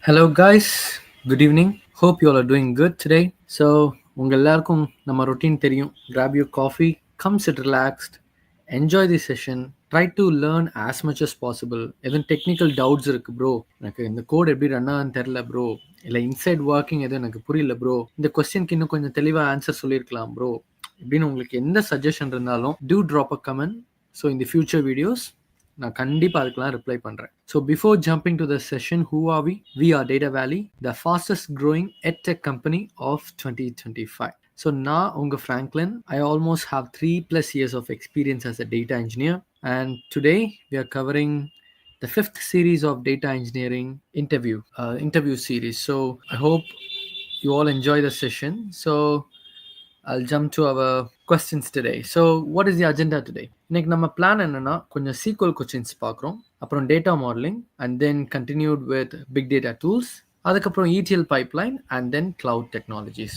Hello guys, good evening. Hope you all are doing good today. So, உங்க எல்லாருக்கும் நம்ம routine தெரியும். Grab your coffee, come sit relaxed, enjoy the session, try to learn as much as possible. எதுவும் technical doubts இருக்கு bro, எனக்கு இந்த code எப்படி run ஆகுதுன்னு தெரில ப்ரோ, இல்லை இன்சைட் ஒர்க்கிங் எதுவும் எனக்கு புரியல ப்ரோ, இந்த கொஸ்டினுக்கு இன்னும் கொஞ்சம் தெளிவாக ஆன்சர் சொல்லியிருக்கலாம் ப்ரோ இப்படின்னு உங்களுக்கு எந்த சஜஷன் இருந்தாலும் do drop a comment. So in the future videos நான் கண்டிப்பாக அதுக்கெல்லாம் ரிப்ளை பண்ணுறேன். So before jumping to the session, who are we? We are Data Valley, the fastest growing edtech company of 2025. So நான் உங்கள் Franklin. I almost have 3+ years of experience as a data engineer, and today we are covering the 5th series of data engineering interview series. So I hope you all enjoy the session. So I'll jump to our questions today. So what is the agenda today? இன்னைக்கு நம்ம plan என்னன்னா, கொஞ்சம் SQL questions பார்க்குறோம், அப்புறம் data modelling, and then continued with big data tools, அதுக்கப்புறம் ETL pipeline, and then cloud technologies.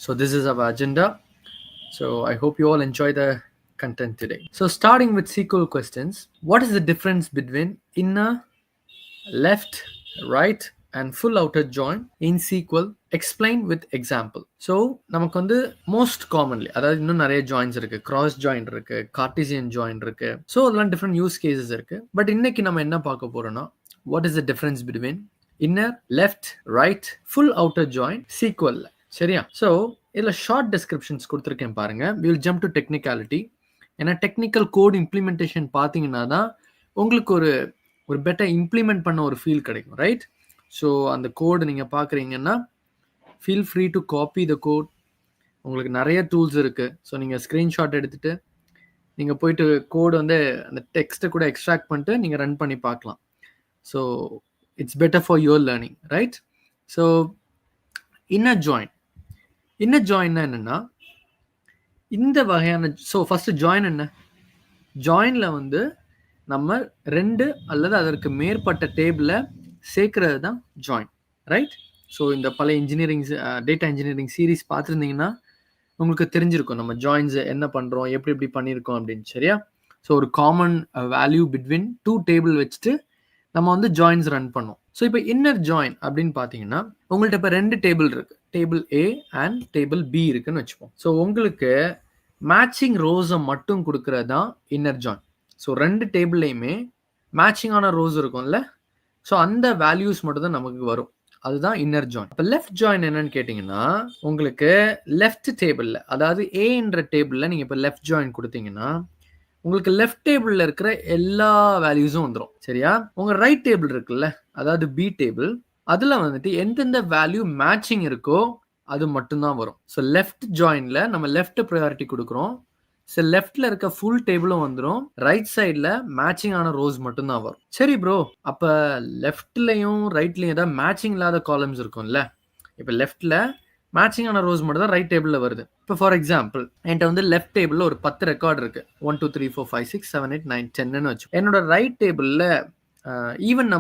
So this is our agenda. So I hope you all enjoy the content today. So starting with SQL questions, what is the difference between inner, left, right and full outer join in SQL? Explain with example. So நமக்கு வந்து most commonly, அதாவது இன்னும் நிறைய joints இருக்கு, cross join இருக்கு, Cartesian join இருக்கு. So அதெல்லாம் different use cases இருக்கு. பட் இன்னைக்கு நம்ம என்ன பார்க்க போறோம்னா, what is the difference between inner, left, right, full outer join SQL. சரியா? ஸோ இதில் ஷார்ட் டிஸ்கிரிப்ஷன்ஸ் கொடுத்துருக்கேன் பாருங்க. we will jump to technicality. ஏன்னா டெக்னிக்கல் கோட் இம்ப்ளிமெண்டேஷன் பார்த்தீங்கன்னா தான் உங்களுக்கு ஒரு பெட்டர் இம்ப்ளிமெண்ட் பண்ண ஒரு ஃபீல் கிடைக்கும், ரைட்? ஸோ அந்த கோடு நீங்கள் பார்க்குறீங்கன்னா feel free to copy the code. உங்களுக்கு நிறைய டூல்ஸ் இருக்குது. ஸோ நீங்கள் ஸ்க்ரீன்ஷாட் எடுத்துகிட்டு நீங்கள் போயிட்டு கோடு வந்து அந்த டெக்ஸ்ட்டை கூட எக்ஸ்ட்ராக்ட் பண்ணிட்டு நீங்கள் ரன் பண்ணி பார்க்கலாம். So it's better for your learning, right? So inner ஜாயின்னா என்னென்னா, இந்த வகையான, ஸோ ஃபஸ்ட்டு ஜாயின் என்ன? ஜாயினில் வந்து நம்ம 2 அல்லது அதற்கு மேற்பட்ட டேபிளை சேர்க்கறது தான் ஜாயின், ரைட்? ஸோ இந்த பழைய டேட்டா இன்ஜினியரிங் சீரீஸ் பார்த்துருந்தீங்கன்னா உங்களுக்கு தெரிஞ்சிருக்கும் நம்ம ஜாயின்ஸ் என்ன பண்ணுறோம், எப்படி பண்ணியிருக்கோம் அப்படின்னு. சரியா? ஸோ ஒரு காமன் வேல்யூ பிட்வீன் 2 டேபிள் வச்சுட்டு நம்ம வந்து ஜாயின்ஸ் ரன் பண்ணோம். ஸோ இப்போ இன்னர் ஜாயின் அப்படின்னு பார்த்தீங்கன்னா, உங்கள்கிட்ட இப்போ 2 டேபிள் இருக்குது, table A and table B இருக்குன்னு வச்சுப்போம். ஸோ உங்களுக்கு மேட்சிங் ரோஸை மட்டும் கொடுக்கறது தான் இன்னர் ஜாயின். ஸோ 2 டேபிள்லையுமே மேட்சிங்கான ரோஸ் இருக்கும்ல, ஸோ அந்த வேல்யூஸ் மட்டும் தான் நமக்கு வரும். அதுதான் இன்னர் ஜாயின். இப்போ லெஃப்ட் ஜாயின் என்னன்னு கேட்டிங்கன்னா, உங்களுக்கு லெஃப்ட் டேபிளில், அதாவது ஏன்ற டேபிளில் நீங்கள் இப்போ லெஃப்ட் ஜாயின் கொடுத்தீங்கன்னா உங்களுக்கு லெஃப்ட் டேபிளில் இருக்கிற எல்லா வேல்யூஸும் வந்துடும். சரியா? உங்கள் ரைட் டேபிள் இருக்குல்ல, அதாவது B டேபிள், அதில் வந்துட்டு எந்தெந்த வேல்யூ மேட்சிங் இருக்கோ அது மட்டும்தான் வரும். ஸோ லெஃப்ட் ஜாயினில் நம்ம லெஃப்ட் ப்ரையாரிட்டி கொடுக்குறோம். ஸோ லெஃப்டில் இருக்க ஃபுல் டேபிளும் வந்துடும், ரைட் சைடில் மேட்சிங் ஆன ரோஸ் மட்டும்தான் வரும். சரி ப்ரோ, அப்போ லெஃப்ட்லையும் ரைட்லையும் ஏதாவது மேட்சிங் இல்லாத காலம்ஸ் இருக்கும்ல. இப்போ லெஃப்டில் மேட்சிங் ஆன ரோஸ் மட்டும் தான் ரைட் டேபிளில் வருது. இப்போ ஃபார் எக்ஸாம்பிள் என்கிட்ட வந்து லெஃப்ட் டேபிளில் ஒரு 10 ரெக்கார்டு இருக்குது, 1 2 3 4 5 6 7 8 9 10ன்னு வச்சு. என்னோட ரைட் டேபிளில் ஈவன்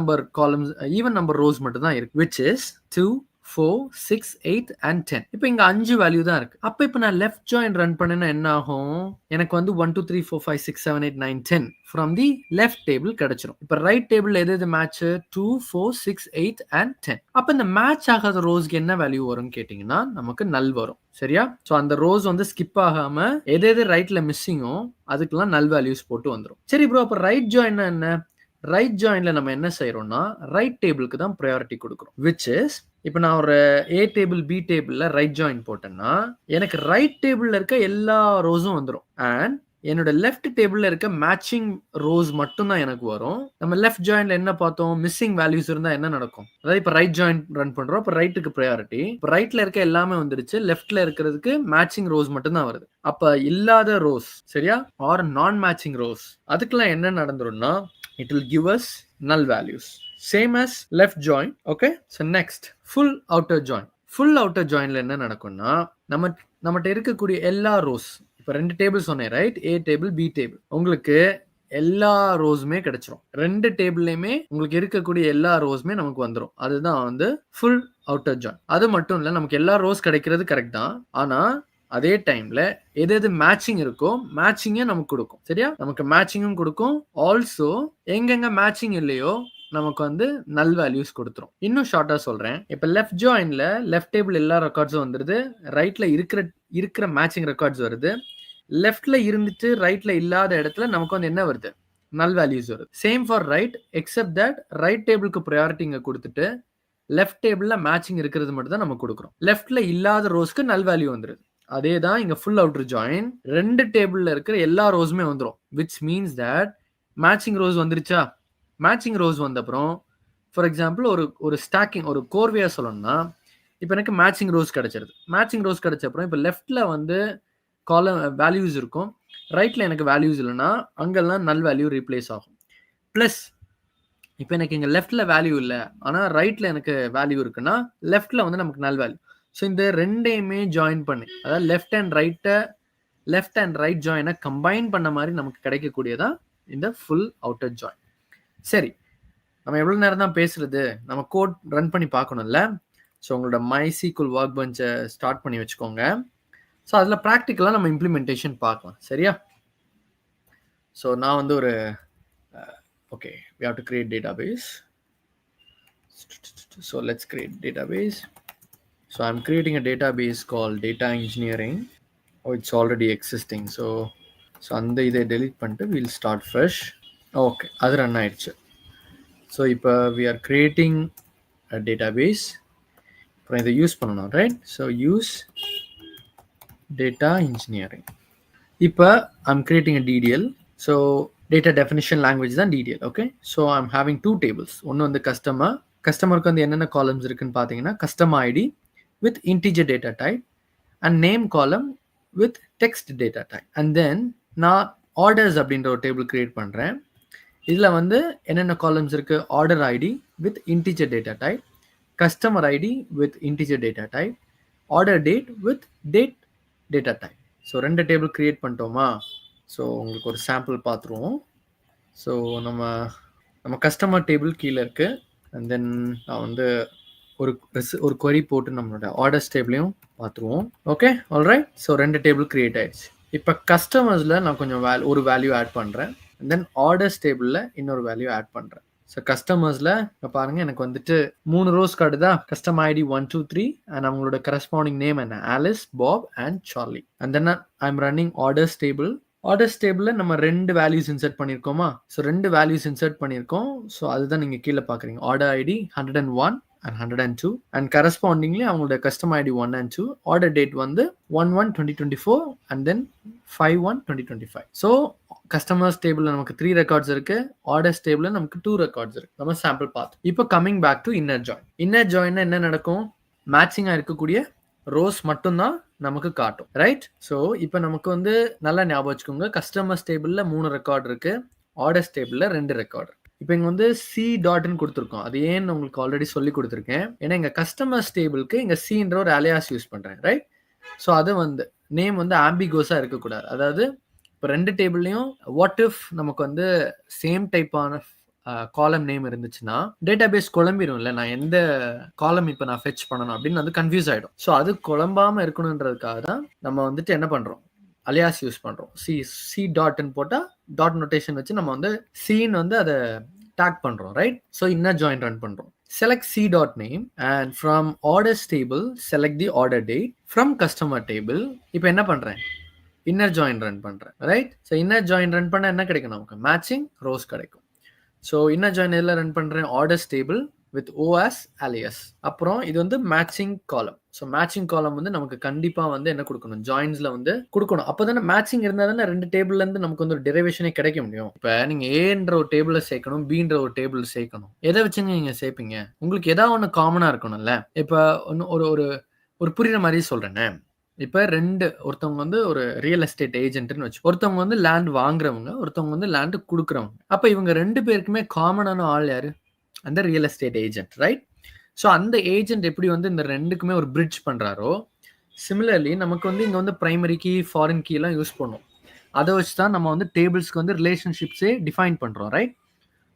நம்பர் ரோஸ் மட்டும் தான் இருக்கு, விச் இஸ் 2 4 6 8 and 10. இப்போ இங்க 5 வேல்யூ தான் இருக்கு. அப்போ இப்போ நான் லெஃப்ட் ஜாயின் ரன் பண்ணேன்னா என்ன ஆகும்? எனக்கு வந்து 1 2 3 4 5 6 7 8 9 10 ஃப்ரம் தி லெஃப்ட் டேபிள் கிடைச்சிரும். இப்போ ரைட் டேபிள் எது மேட்ச்? 2 4 6 8 and 10. அப்போ இந்த மேட்ச் ஆகாத ரோஸ்க்கு என்ன வேல்யூ வரும்னு கேட்டிங்கன்னா, நமக்கு நல் வரும். சரியா? ஸோ அந்த ரோஸ் வந்து ஸ்கிப் ஆகாம எது ரைட்ல மிஸ்ஸிங்கோ அதுக்கெல்லாம் நல் வேல்யூஸ் போட்டு வந்துடும். சரி ப்ரோ, அப்போ ரைட் ஜாயின்னா என்ன? ரைட் ஜாயின்ல நம்ம என்ன செய்யறோம்னா, ரைட் டேபிளுக்கு தான் ப்ரையாரிட்டி கொடுக்குறோம், விச் இஸ், இப்போ நான் ஒரு A டேபிள் B டேபிளில் ரைட் ஜாயின் போட்டேன்னா எனக்கு ரைட் டேபிளில் இருக்க எல்லா ரோஸும் வந்துடும், அண்ட் என்னோட லெஃப்ட் டேபிளில் இருக்க மேட்சிங் ரோஸ் மட்டும்தான் எனக்கு வரும். நம்ம லெஃப்ட் ஜாயின்ல என்ன பார்த்தோம்? மிஸ்ஸிங் வேல்யூஸ் இருந்தால் என்ன நடக்கும்? அதாவது இப்போ ரைட் ஜாயின் ரன் பண்ணுறோம், இப்போ ரைட்டுக்கு ப்ரையாரிட்டி, இப்போ ரைட்டில் இருக்க எல்லாமே வந்துடுச்சு, லெஃப்டில் இருக்கிறதுக்கு மேட்சிங் ரோஸ் மட்டும்தான் வருது. அப்போ இல்லாத ரோஸ், சரியா, ஆர் நான் மேட்சிங் ரோஸ், அதுக்கெல்லாம் என்ன நடந்துரும்னா, it will give us null values, same as left join. Okay, so next, full outer join. full outer joinல என்ன நடக்கும்னா, நம்மகிட்ட இருக்கக்கூடிய எல்லா ரோஸ், இப்போ 2 டேபிள் சொன்னேன், right? A table B table, உங்களுக்கு எல்லா ரோஸுமே கிடைச்சிரும். 2 டேபிள்லையுமே உங்களுக்கு இருக்கக்கூடிய எல்லா ரோஸுமே நமக்கு வந்துடும். அதுதான் வந்து ஃபுல் அவுட்டர் ஜாயின். அது மட்டும் இல்லை, நமக்கு எல்லா ரோஸ் கிடைக்கிறது கரெக்ட் தான், ஆனால் அதே டைம்ல எது மேட்சிங் இருக்கோ மேட்சிங்கே நமக்கு கொடுக்கும். சரியா? நமக்கு மேட்சிங்கும் கொடுக்கும், ஆல்சோ எங்கெங்க மேட்சிங் இல்லையோ நமக்கு வந்து நல் வேல்யூஸ் கொடுத்துரும். இன்னும் ஷார்ட்டா சொல்றேன். இப்ப லெஃப்ட் ஜாயின்ல லெஃப்ட் டேபிள் எல்லா ரெக்கார்ட்ஸும் வந்துருது. ரைட்ல இருக்கிற மேட்சிங் ரெக்கார்ட்ஸ் வருது. லெஃப்ட்ல இருந்துட்டு ரைட்ல இல்லாத இடத்துல நமக்கு வந்து என்ன வருது? நல் வேல்யூஸ் வருது. Same for right accept that right டேபிளுக்கு ப்ரையாரிட்டி இங்க கொடுத்துட்டு லெஃப்ட் டேபிள்ல மேட்சிங் இருக்கிறது மட்டும் தான் நம்ம கொடுக்குறோம். லெஃப்ட்ல இல்லாத ரோஸ்க்கு நல் வேல்யூ வந்துருது. அதே தான் இங்க ஃபுல் அவுட்டர் ஜாயின் 2 டேபிள்ல இருக்கிற எல்லா ரோஸுமே வந்துரும். which means that matching rose வந்துருச்சா? மேட்சிங் ரோஸ் வந்த அப்புறம் ஃபார் எக்ஸாம்பிள் ஒரு ஸ்டாக்கிங் ஒரு கோர்வையா சொல்லணும்னா இப்போ எனக்கு மேட்சிங் ரோஸ் கிடைச்சிருது. மேட்சிங் ரோஸ் கிடைச்ச அப்புறம் இப்போ லெஃப்ட்ல வந்து காலம் வேல்யூஸ் இருக்கும், ரைட்ல எனக்கு வேல்யூஸ் இல்லைன்னா அங்கெல்லாம் நல் வேல்யூ ரீப்ளேஸ் ஆகும். ப்ளஸ் இப்போ எனக்கு இங்கே லெஃப்ட்ல வேல்யூ இல்லை, ஆனால் ரைட்ல எனக்கு வேல்யூ இருக்குன்னா லெஃப்ட்ல வந்து நமக்கு நல் வேல்யூ. ஸோ இந்த ரெண்டையுமே ஜாயின் பண்ணி, அதாவது லெஃப்ட் அண்ட் ரைட் ஜாயினை கம்பைன் பண்ண மாதிரி நமக்கு கிடைக்கக்கூடியதான் இந்த ஃபுல் அவுட்டர் ஜாயின். சரி, நம்ம எவ்வளோ நேரம் தான் பேசுறது, நம்ம கோட் ரன் பண்ணி பார்க்கணும்ல. ஸோ உங்களோட MySQL ஒர்க் பெஞ்சை ஸ்டார்ட் பண்ணி வச்சுக்கோங்க. ஸோ அதில் ப்ராக்டிக்கலாக நம்ம இம்ப்ளிமெண்டேஷன் பார்க்கலாம். சரியா? ஸோ நான் வந்து ஒரு okay, we have to create database. So let's create database. So I'm creating a database called data engineering. Oh, it's already existing. So அந்த இதை delete பண்ணிட்டு we'll start fresh. Okay, அது ரன் ஆயிடுச்சு. ஸோ இப்போ we are creating a database. அப்புறம் இதை use பண்ணணும், right? So use data engineering. இப்போ I'm creating a DDL. So data definition language தான் DDL. Okay, so I'm having 2 tables. ஒன்று வந்து கஸ்டமருக்கு வந்து என்னென்ன காலம்ஸ் இருக்குன்னு பார்த்தீங்கன்னா customer ID with integer data type and name column with text data type. And then நான் orders அப்படின்ற ஒரு டேபிள் கிரியேட் பண்ணுறேன். இதில் வந்து என்னென்ன காலம்ஸ் இருக்கு? Order ID with integer data type, customer ID with integer data type, order date with date data type. So 2 table create பண்ணிட்டோமா? So உங்களுக்கு ஒரு சாம்பிள் பார்த்துருவோம். ஸோ நம்ம கஸ்டமர் டேபிள் கீழே இருக்கு. அண்ட் தென் நான் வந்து ஒரு query போட்டு நம்மளோட ஆர்டர்ஸ் டேபிளையும் பார்த்துருவோம். Okay, alright. So 2 table create ஆயிடுச்சு. இப்போ கஸ்டமர்ஸில் நான் கொஞ்சம் ஒரு வேல்யூ ஆட் பண்ணுறேன். அண்ட் தென் ஆர்டர்ஸ் டேபிளில் இன்னொரு வேல்யூ ஆட் பண்ணுறேன். ஸோ கஸ்டமர்ஸில் இப்போ பாருங்க, எனக்கு வந்துட்டு 3 ரோஸ் கார்டு தான். கஸ்டமர் ஐடி 1 2 3 அண்ட் அவங்களோட கரஸ்பாண்டிங் நேம் என்ன? Alice, Bob and Charlie. And then I am running orders table. Orders டேபிளில் நம்ம 2 வேல்யூஸ் இன்சர்ட் பண்ணியிருக்கோமா? ஸோ 2 வேல்யூஸ் இன்சர்ட் பண்ணியிருக்கோம். ஸோ அதுதான் நீங்கள் கீழே பார்க்குறீங்க. Order ID 101 and 102 and correspondingly அவங்களோட customer ID 1 and 2. Order date வந்து 1/1/2024 and then 5/1/2025. ஸோ கஸ்டமர்ஸ் டேபிளில் நமக்கு 3 ரெக்கார்ட்ஸ் இருக்கு. ஆர்டர்ஸ் டேபிளில் நமக்கு 2 ரெக்கார்ட்ஸ் இருக்கு. நம்ம சாம்பிள் பார்த்தோம். இப்போ coming back to inner join. Inner ஜாயின்னா என்ன நடக்கும்? மேட்சிங்காக இருக்கக்கூடிய ரோஸ் மட்டும்தான் நமக்கு காட்டும், ரைட்? ஸோ இப்போ நமக்கு வந்து நல்லா ஞாபகம் வச்சுக்கோங்க, கஸ்டமர்ஸ் டேபிளில் 3 ரெக்கார்டு இருக்கு, ஆர்டர்ஸ் டேபிளில் 2 ரெக்கார்டு. இப்போ இங்கே வந்து சி டாட்னு கொடுத்துருக்கோம். அது ஏன்னு உங்களுக்கு ஆல்ரெடி சொல்லி கொடுத்துருக்கேன். ஏன்னா இங்கே கஸ்டமர்ஸ் டேபிளுக்கு இங்கே சின்ற ஒரு அலியாஸ் யூஸ் பண்ணுறேன், ரைட்? ஸோ அது வந்து நேம் வந்து ஆம்பிகோஸாக இருக்கக்கூடாது. அதாவது இப்போ 2 டேபிள்லையும் வாட் இஃப் நமக்கு வந்து சேம் டைப்பான காலம் நேம் இருந்துச்சுன்னா டேட்டாபேஸ் குழம்பிடும்ல, நான் எந்த காலம் இப்போ நான் ஃபெச் பண்ணணும் அப்படின்னு வந்து கன்ஃபியூஸ் ஆகிடும். ஸோ அது குழம்பாமல் இருக்கணுன்றதுக்காக தான் நம்ம வந்துட்டு என்ன பண்ணுறோம்? அலியாஸ் யூஸ் பண்ணுறோம். சி டாட்னு போட்டால் டாட் நோட்டேஷன் வச்சு நம்ம வந்து சீன் வந்து அதை டேக் பண்ணுறோம், right? So inner join run பண்ணுறோம். Select C dot name and from orders table select the order date. From customer table இப்போ என்ன பண்ணுறேன்? இன்னர் ஜாயின் ரன் பண்ணுறேன், right? So inner join run பண்ணால் என்ன கிடைக்கும்? நமக்கு மேட்சிங் ரோஸ் கிடைக்கும். ஸோ இன்னர் ஜாயின் எதில் ரன் பண்ணுறேன்? Orders table with OS alias. அப்புறம் இது வந்து மேட்சிங் காலம். ஸோ மேட்சிங் காலம் வந்து நமக்கு கண்டிப்பாக வந்து என்ன கொடுக்கணும்? ஜாயின்ஸில் வந்து கொடுக்கணும். அப்போ தானே மேட்சிங் இருந்தால் தானே 2 டேபிள்லேருந்து நமக்கு வந்து ஒரு டெரிவேஷனே கிடைக்க முடியும். இப்போ நீங்கள் ஏன்ற ஒரு டேபிளில் சேர்க்கணும், பீன்ற ஒரு டேபிள் சேர்க்கணும். எதை வச்சுங்க நீங்கள் சேர்ப்பீங்க? உங்களுக்கு ஏதாவது ஒன்று காமனாக இருக்கணும்ல. இப்போ ஒரு ஒரு புரியுற மாதிரி சொல்கிறேன்னே. இப்போ ஒருத்தவங்க வந்து ஒரு ரியல் எஸ்டேட் ஏஜென்ட்னு வச்சு, ஒருத்தவங்க வந்து லேண்ட் வாங்குறவங்க, ஒருத்தவங்க வந்து லேண்டு கொடுக்குறவங்க. அப்போ இவங்க 2 பேருக்குமே காமனான ஆள் யாரு? அந்த real estate agent, right? So அந்த ஏஜென்ட் எப்படி வந்து இந்த 2க்குமே ஒரு பிரிட்ஜ் பண்ணுறாரோ, சிமிலர்லி நமக்கு வந்து இங்கே வந்து பிரைமரி கீ, ஃபாரின் கீ எல்லாம் யூஸ் பண்ணுவோம். அதை வச்சு தான் நம்ம வந்து டேபிள்ஸ்க்கு வந்து ரிலேஷன்ஷிப்ஸே டிஃபைன் பண்ணுறோம், ரைட்?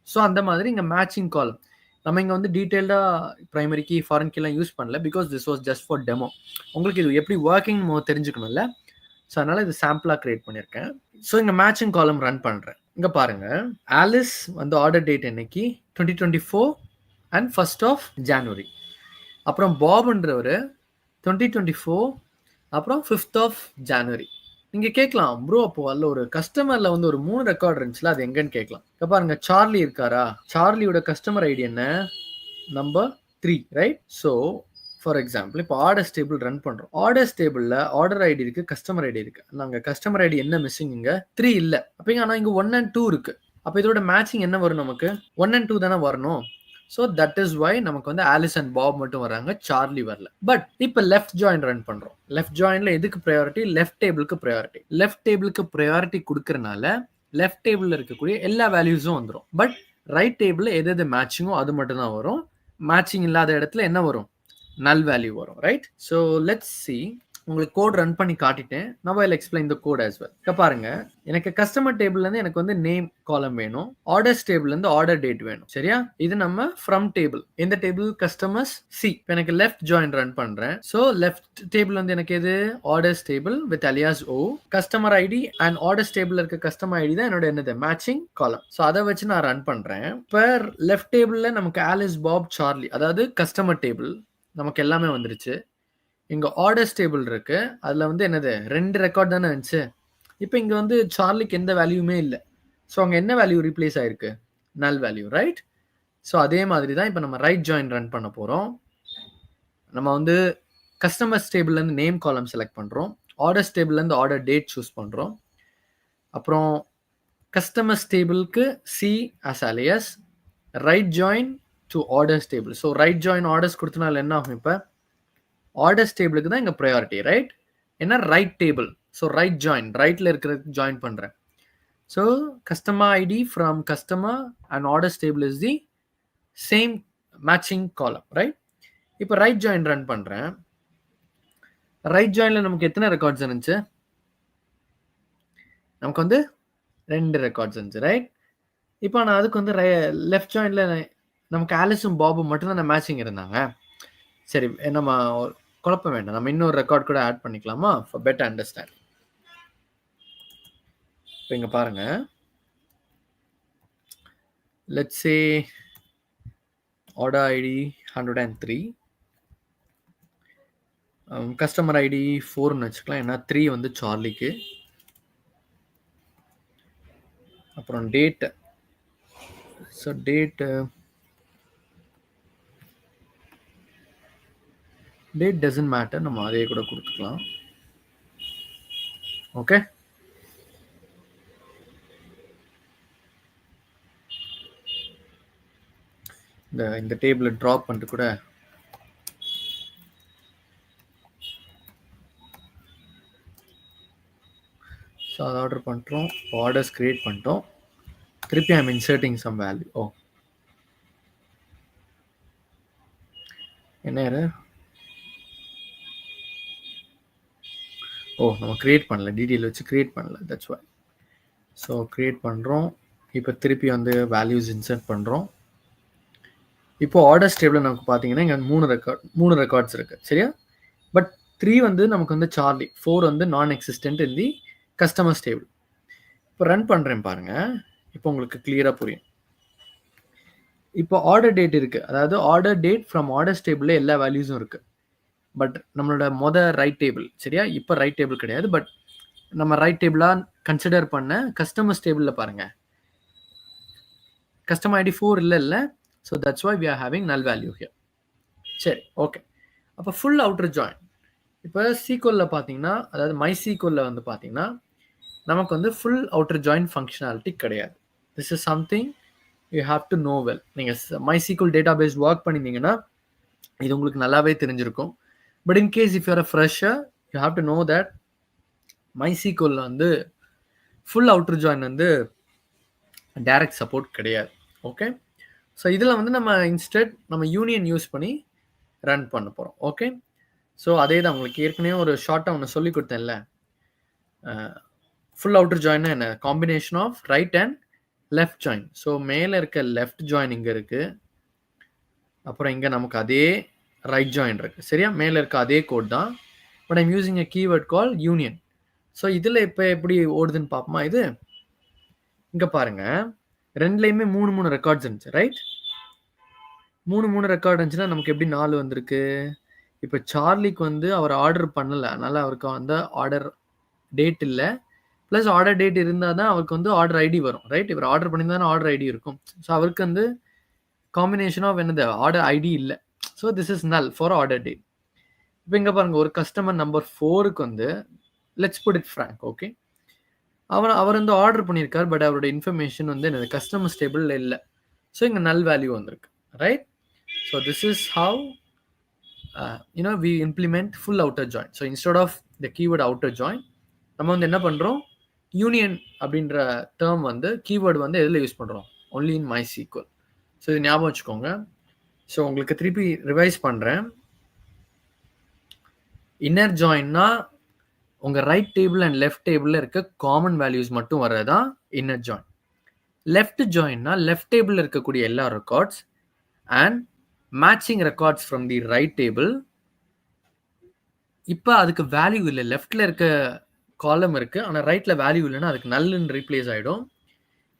ஸோ அந்த மாதிரி இங்கே மேட்சிங் காலம் நம்ம இங்கே வந்து டீட்டெயில்டாக பிரைமரி கீ, ஃபாரின் கீலாம் யூஸ் பண்ணல. Because this was just for demo. உங்களுக்கு இது எப்படி ஒர்க்கிங் தெரிஞ்சுக்கணும்ல. ஸோ அதனால் இது சாம்பிளாக க்ரியேட் பண்ணியிருக்கேன். ஸோ இங்கே மேட்சிங் காலம் ரன் பண்ணுறேன். இங்கே பாருங்கள், ஆலிஸ் வந்து ஆர்டர் டேட் என்னைக்கு 2024 அண்ட் 1st ஆஃப் ஜான்வரி. அப்புறம் பாப்ன்றவர் 2024 அப்புறம் 5th ஆஃப் ஜான்வரி. நீங்கள் கேட்கலாம், ப்ரோ அப்போ அதில் ஒரு கஸ்டமரில் வந்து ஒரு 3 ரெக்கார்ட் இருந்துச்சுல, அது எங்கன்னு கேட்கலாம். இப்போ பாருங்க, சார்லி இருக்காரா? சார்லியோட கஸ்டமர் ஐடி என்ன? Number 3, right? So for example இப்போ ஆர்டர்ஸ் டேபிள் ரன் பண்ணுறோம். ஆர்டர்ஸ் டேபிளில் ஆர்டர் ஐடி இருக்குது, கஸ்டமர் ஐடி இருக்குது. நாங்கள் கஸ்டமர் ஐடி என்ன மிஸ்ஸிங்? இங்கே 3 இல்லை. அப்போ ஆனால் இங்கே 1 and 2 இருக்குது. அப்போ இதோட மேட்சிங் என்ன வரும்? நமக்கு 1 and 2 தானே வரணும். ஸோ தட் இஸ் வை நமக்கு வந்து ஆலிஸ் அண்ட் பாப் மட்டும் வராங்க, சார்லி வரல. பட் இப்போ லெஃப்ட் ஜாயின் ரன் பண்ணுறோம். லெஃப்ட் ஜாயினில் எதுக்கு ப்ரையாரிட்டி? லெஃப்ட் டேபிளுக்கு ப்ரையாரிட்டி. லெஃப்ட் டேபிளுக்கு ப்ரையாரிட்டி கொடுக்கறனால லெஃப்ட் டேபிளில் இருக்கக்கூடிய எல்லா வேல்யூஸும் வந்துடும். பட் ரைட் டேபிளில் எது எது மேட்சிங்கோ அது மட்டும் தான் வரும். மேட்சிங் இல்லாத இடத்துல என்ன வரும்? நல் வேல்யூ வரும், ரைட்? So let's see. உங்களுக்கு கோட் ரன் பண்ணி காட்டிட்டேன். Now I'll explain the code as well. இப்போ பாருங்க, எனக்கு கஸ்டமர் டேபிள்லேருந்து எனக்கு வந்து நேம் காலம் வேணும், ஆர்டர்ஸ் டேபிள்லேருந்து ஆர்டர் டேட் வேணும், சரியா? இது நம்ம ஃப்ரம் டேபிள். எந்த டேபிள்? Customers C. இப்போ எனக்கு லெஃப்ட் ஜாயின் ரன் பண்ணுறேன். ஸோ லெஃப்ட் டேபிள் வந்து எனக்கு எது? Orders table with alias O. Customer ID and orders table இருக்க கஸ்டமர் ஐடி தான் என்னோட என்னது? மேட்சிங் காலம். ஸோ அதை வச்சு நான் ரன் பண்ணுறேன். இப்போ லெஃப்ட் டேபிளில் நமக்கு ஆலிஸ், பாப், சார்லி, அதாவது கஸ்டமர் டேபிள் நமக்கு எல்லாமே வந்துருச்சு. இங்கே ஆர்டர்ஸ் டேபிள் இருக்கு, அதில் வந்து என்னது? 2 ரெக்கார்ட் தானே இருந்துச்சு. இப்போ இங்கே வந்து சார்லிக்கு எந்த வேல்யூமே இல்லை. ஸோ அங்கே என்ன வேல்யூ ரீப்ளேஸ் ஆயிருக்கு? நல் வேல்யூ, ரைட்? ஸோ அதே மாதிரி தான் இப்போ நம்ம ரைட் ஜாயின் ரன் பண்ண போகிறோம். நம்ம வந்து கஸ்டமர்ஸ் டேபிள்லேருந்து நேம் காலம் செலக்ட் பண்ணுறோம், ஆர்டர்ஸ் டேபிள்லேருந்து ஆர்டர் டேட் சூஸ் பண்ணுறோம். அப்புறம் கஸ்டமர்ஸ் டேபிளுக்கு C as alias, right join to orders table. So right join orders கொடுத்தனால என்ன ஆகும்? இப்போ ஆர்டர்ஸ் டேபிளுக்கு தான் இங்கே ப்ரையாரிட்டி, ரைட்? ஏன்னா right table. So right join, ரைட்டில் இருக்கிறது ஜாயின் பண்ணுறேன். So customer ID from customer and orders table is the same matching column, right? இப்போ ரைட் ஜாயின் ரன் பண்ணுறேன். ரைட் ஜாயினில் நமக்கு எத்தனை ரெக்கார்ட்ஸ் இருந்துச்சு? நமக்கு வந்து 2 ரெக்கார்ட்ஸ் இருந்துச்சு, ரைட்? இப்போ நான் அதுக்கு வந்து லெஃப்ட் ஜாயினில் நமக்கு ஆலிஸும் பாபும் மட்டும்தான் மேட்சிங் இருந்தாங்க. சரி, நம்ம குழப்ப வேண்டாம், நம்ம இன்னொரு ரெக்கார்ட் கூட ஆட் பண்ணிக்கலாமா ஃபார் பெட்டர் அண்டர்ஸ்டாண்ட். இப்போ இங்கே பாருங்க, let's say order ID 103, customer ID 4ன்னு வச்சுக்கலாம், ஏன்னா 3 வந்து சார்லிக்கு. அப்புறம் date, so date doesn't matter, நம்ம அதே கூட கொடுத்துக்கலாம். ஓகே, இந்த டேபிளை ட்ராப் பண்ணிட்டு கூட ஸோ அதை ஆர்டர் பண்ணுறோம். ஆர்டர்ஸ் கிரியேட் பண்ணிட்டோம். திருப்பி ஐம் இன்சர்ட்டிங் சம் வேல்யூ. என்ன? நம்ம கிரியேட் பண்ணல, டீட்டெயில் வச்சு கிரியேட் பண்ணல, தட்ஸ் வை. ஸோ கிரியேட் பண்ணுறோம். இப்போ திருப்பி வந்து வேல்யூஸ் இன்சர்ட் பண்ணுறோம். இப்போ ஆர்டர்ஸ் டேபிள் நமக்கு பார்த்தீங்கன்னா இங்கே 3 ரெக்கார்ட்ஸ் இருக்குது, சரியா? பட் 3 வந்து நமக்கு வந்து சார்லி, 4 வந்து நான் எக்ஸிஸ்டன்ட் இன் தி கஸ்டமர்ஸ் டேபிள். இப்போ ரன் பண்ணுறேன் பாருங்கள், இப்போ உங்களுக்கு கிளியராக புரியும். இப்போ ஆர்டர் டேட் இருக்குது, அதாவது ஆர்டர் டேட் ஃப்ரம் ஆர்டர்ஸ் டேபிளில் எல்லா வேல்யூஸும் இருக்குது. பட் நம்மளோட ரைட் டேபிள், சரியா? இப்போ ரைட் டேபிள் கிடையாது, பட் நம்ம ரைட் டேபிளாக கன்சிடர் பண்ண கஸ்டமர்ஸ் டேபிளில் பாருங்கள், கஸ்டமர் ஐடி 4 இல்லை. So that's why we are having null value here. சரி, ஓகே. அப்போ ஃபுல் அவுட்டர் ஜாயின். இப்போ சீக்வலில் பார்த்தீங்கன்னா, அதாவது மை சீக்வலில் வந்து பார்த்தீங்கன்னா நமக்கு வந்து ஃபுல் அவுட்டர் ஜாயின் ஃபங்க்ஷனாலிட்டி கிடையாது. This is something you have to know well. நீங்கள் MySQL database work பண்ணியிருந்தீங்கன்னா இது உங்களுக்கு நல்லாவே தெரிஞ்சிருக்கும். But in case if you're a fresher, you have to know that மைசீக்வலில் வந்து ஃபுல் அவுட்டர் ஜாயின் வந்து டைரக்ட் சப்போர்ட் கிடையாது. ஓகே, ஸோ இதில் வந்து நம்ம இன்ஸ்டெட் நம்ம யூனியன் யூஸ் பண்ணி ரன் பண்ண போகிறோம். ஓகே, ஸோ அதே தான் உங்களுக்கு ஏற்கனவே ஒரு ஷார்ட்டாக ஒன்று சொல்லி கொடுத்தேன்ல. ஃபுல் அவுட்டர் ஜாயின்னா என்ன? Combination of right and left join. So மேலே இருக்க லெஃப்ட் ஜாயின் இங்கே இருக்குது, அப்புறம் இங்கே நமக்கு அதே ரைட் ஜாயின் இருக்குது, சரியா? மேலே இருக்க அதே கோட் தான், but I'm using a keyword call union. So இதில் இப்போ எப்படி ஓடுதுன்னு பார்ப்போமா? இது இங்கே பாருங்க, ரெண்டுலேயுமே 3 ரெக்கார்ட்ஸ் இருந்துச்சு, ரைட்? 3 ரெக்கார்ட் இருந்துச்சுன்னா நமக்கு எப்படி 4 வந்திருக்கு? இப்போ சார்லிக்கு வந்து அவர் ஆர்டர் பண்ணலை, அதனால் அவருக்கு வந்து ஆர்டர் டேட் இல்லை. ப்ளஸ் ஆர்டர் டேட் இருந்தால் தான் அவருக்கு வந்து ஆர்டர் ஐடி வரும், ரைட்? இவர் ஆர்டர் பண்ணியிருந்தா ஆர்டர் ஐடி இருக்கும். ஸோ அவருக்கு வந்து காம்பினேஷன் ஆஃப் என்னது ஆர்டர் ஐடி இல்லை. So this is null for order date. இப்போ இங்கே பாருங்கள், ஒரு கஸ்டமர் நம்பர் 4க்கு வந்து let's put it Frank, okay? அவர் வந்து ஆர்டர் பண்ணியிருக்கார், பட் அவரோட இன்ஃபர்மேஷன் வந்து என்னது கஸ்டமர் ஸ்டேபிளில் இல்லை. ஸோ இங்கே நல் வேல்யூ வந்திருக்கு, right? So this is how we implement full outer join. So instead of the keyword outer join, நம்ம வந்து என்ன பண்ணுறோம், யூனியன் அப்படின்ற டேர்ம் வந்து கீவேர்டு வந்து எதில் யூஸ் பண்ணுறோம், ஒன்லி இன் MySQL. ஸோ இது ஞாபகம் வச்சுக்கோங்க. ஸோ உங்களுக்கு திருப்பி ரிவைஸ் பண்ணுறேன். இன்னர் ஜாயின்னா உங்கள் ரைட் டேபிள் அண்ட் லெஃப்ட் டேபிளில் இருக்க காமன் வேல்யூஸ் மட்டும் வர்றதான் இன்னர் ஜாயின். லெஃப்ட் ஜாயின்னா லெஃப்ட் டேபிளில் இருக்கக்கூடிய எல்லா records and matching records from the right table. இப்போ அதுக்கு வேல்யூ இல்லை, லெஃப்டில் இருக்க காலம் இருக்குது, ஆனால் ரைட்டில் வேல்யூ இல்லைன்னா அதுக்கு நல்லுன்னு ரீப்ளேஸ் ஆகிடும்.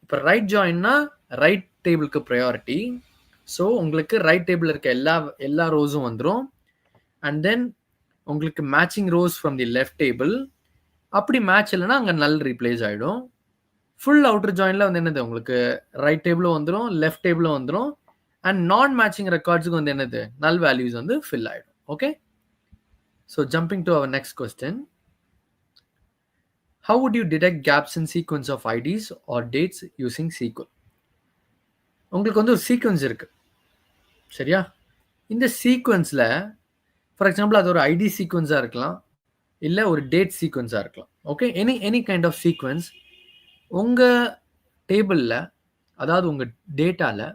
இப்போ ரைட் ஜாயின்னா ரைட் டேபிளுக்கு ப்ரையாரிட்டி. ஸோ உங்களுக்கு ரைட் டேபிளில் இருக்க எல்லா ரோஸும் வந்துடும். அண்ட் தென் உங்களுக்கு matching rose from the left table. அப்படி மேட்ச் இல்லைன்னா அங்கே நல் ரீப்ளேஸ் ஆகிடும். ஃபுல் அவுட்டர் ஜாயினில் வந்து என்னது, உங்களுக்கு ரைட் டேபிளும் வந்துடும், லெஃப்ட் டேபிளும் வந்துடும். அண்ட் நான் மேட்சிங் ரெக்கார்ட்ஸுக்கு வந்து என்னது, நல் வேல்யூஸ் வந்து ஃபில் ஆகிடும். Okay, so jumping to our next question. How would you detect gaps in sequence of IDs or dates using SQL? உங்களுக்கு வந்து ஒரு சீக்வன்ஸ் இருக்குது, சரியா? இந்த சீக்வன்ஸில் ஃபார் எக்ஸாம்பிள் அது ஒரு ஐடி சீக்வன்ஸாக இருக்கலாம், இல்லை ஒரு டேட் சீக்வன்ஸாக இருக்கலாம். Okay, any kind of sequence உங்கள் டேபிளில், அதாவது உங்கள் டேட்டாவில்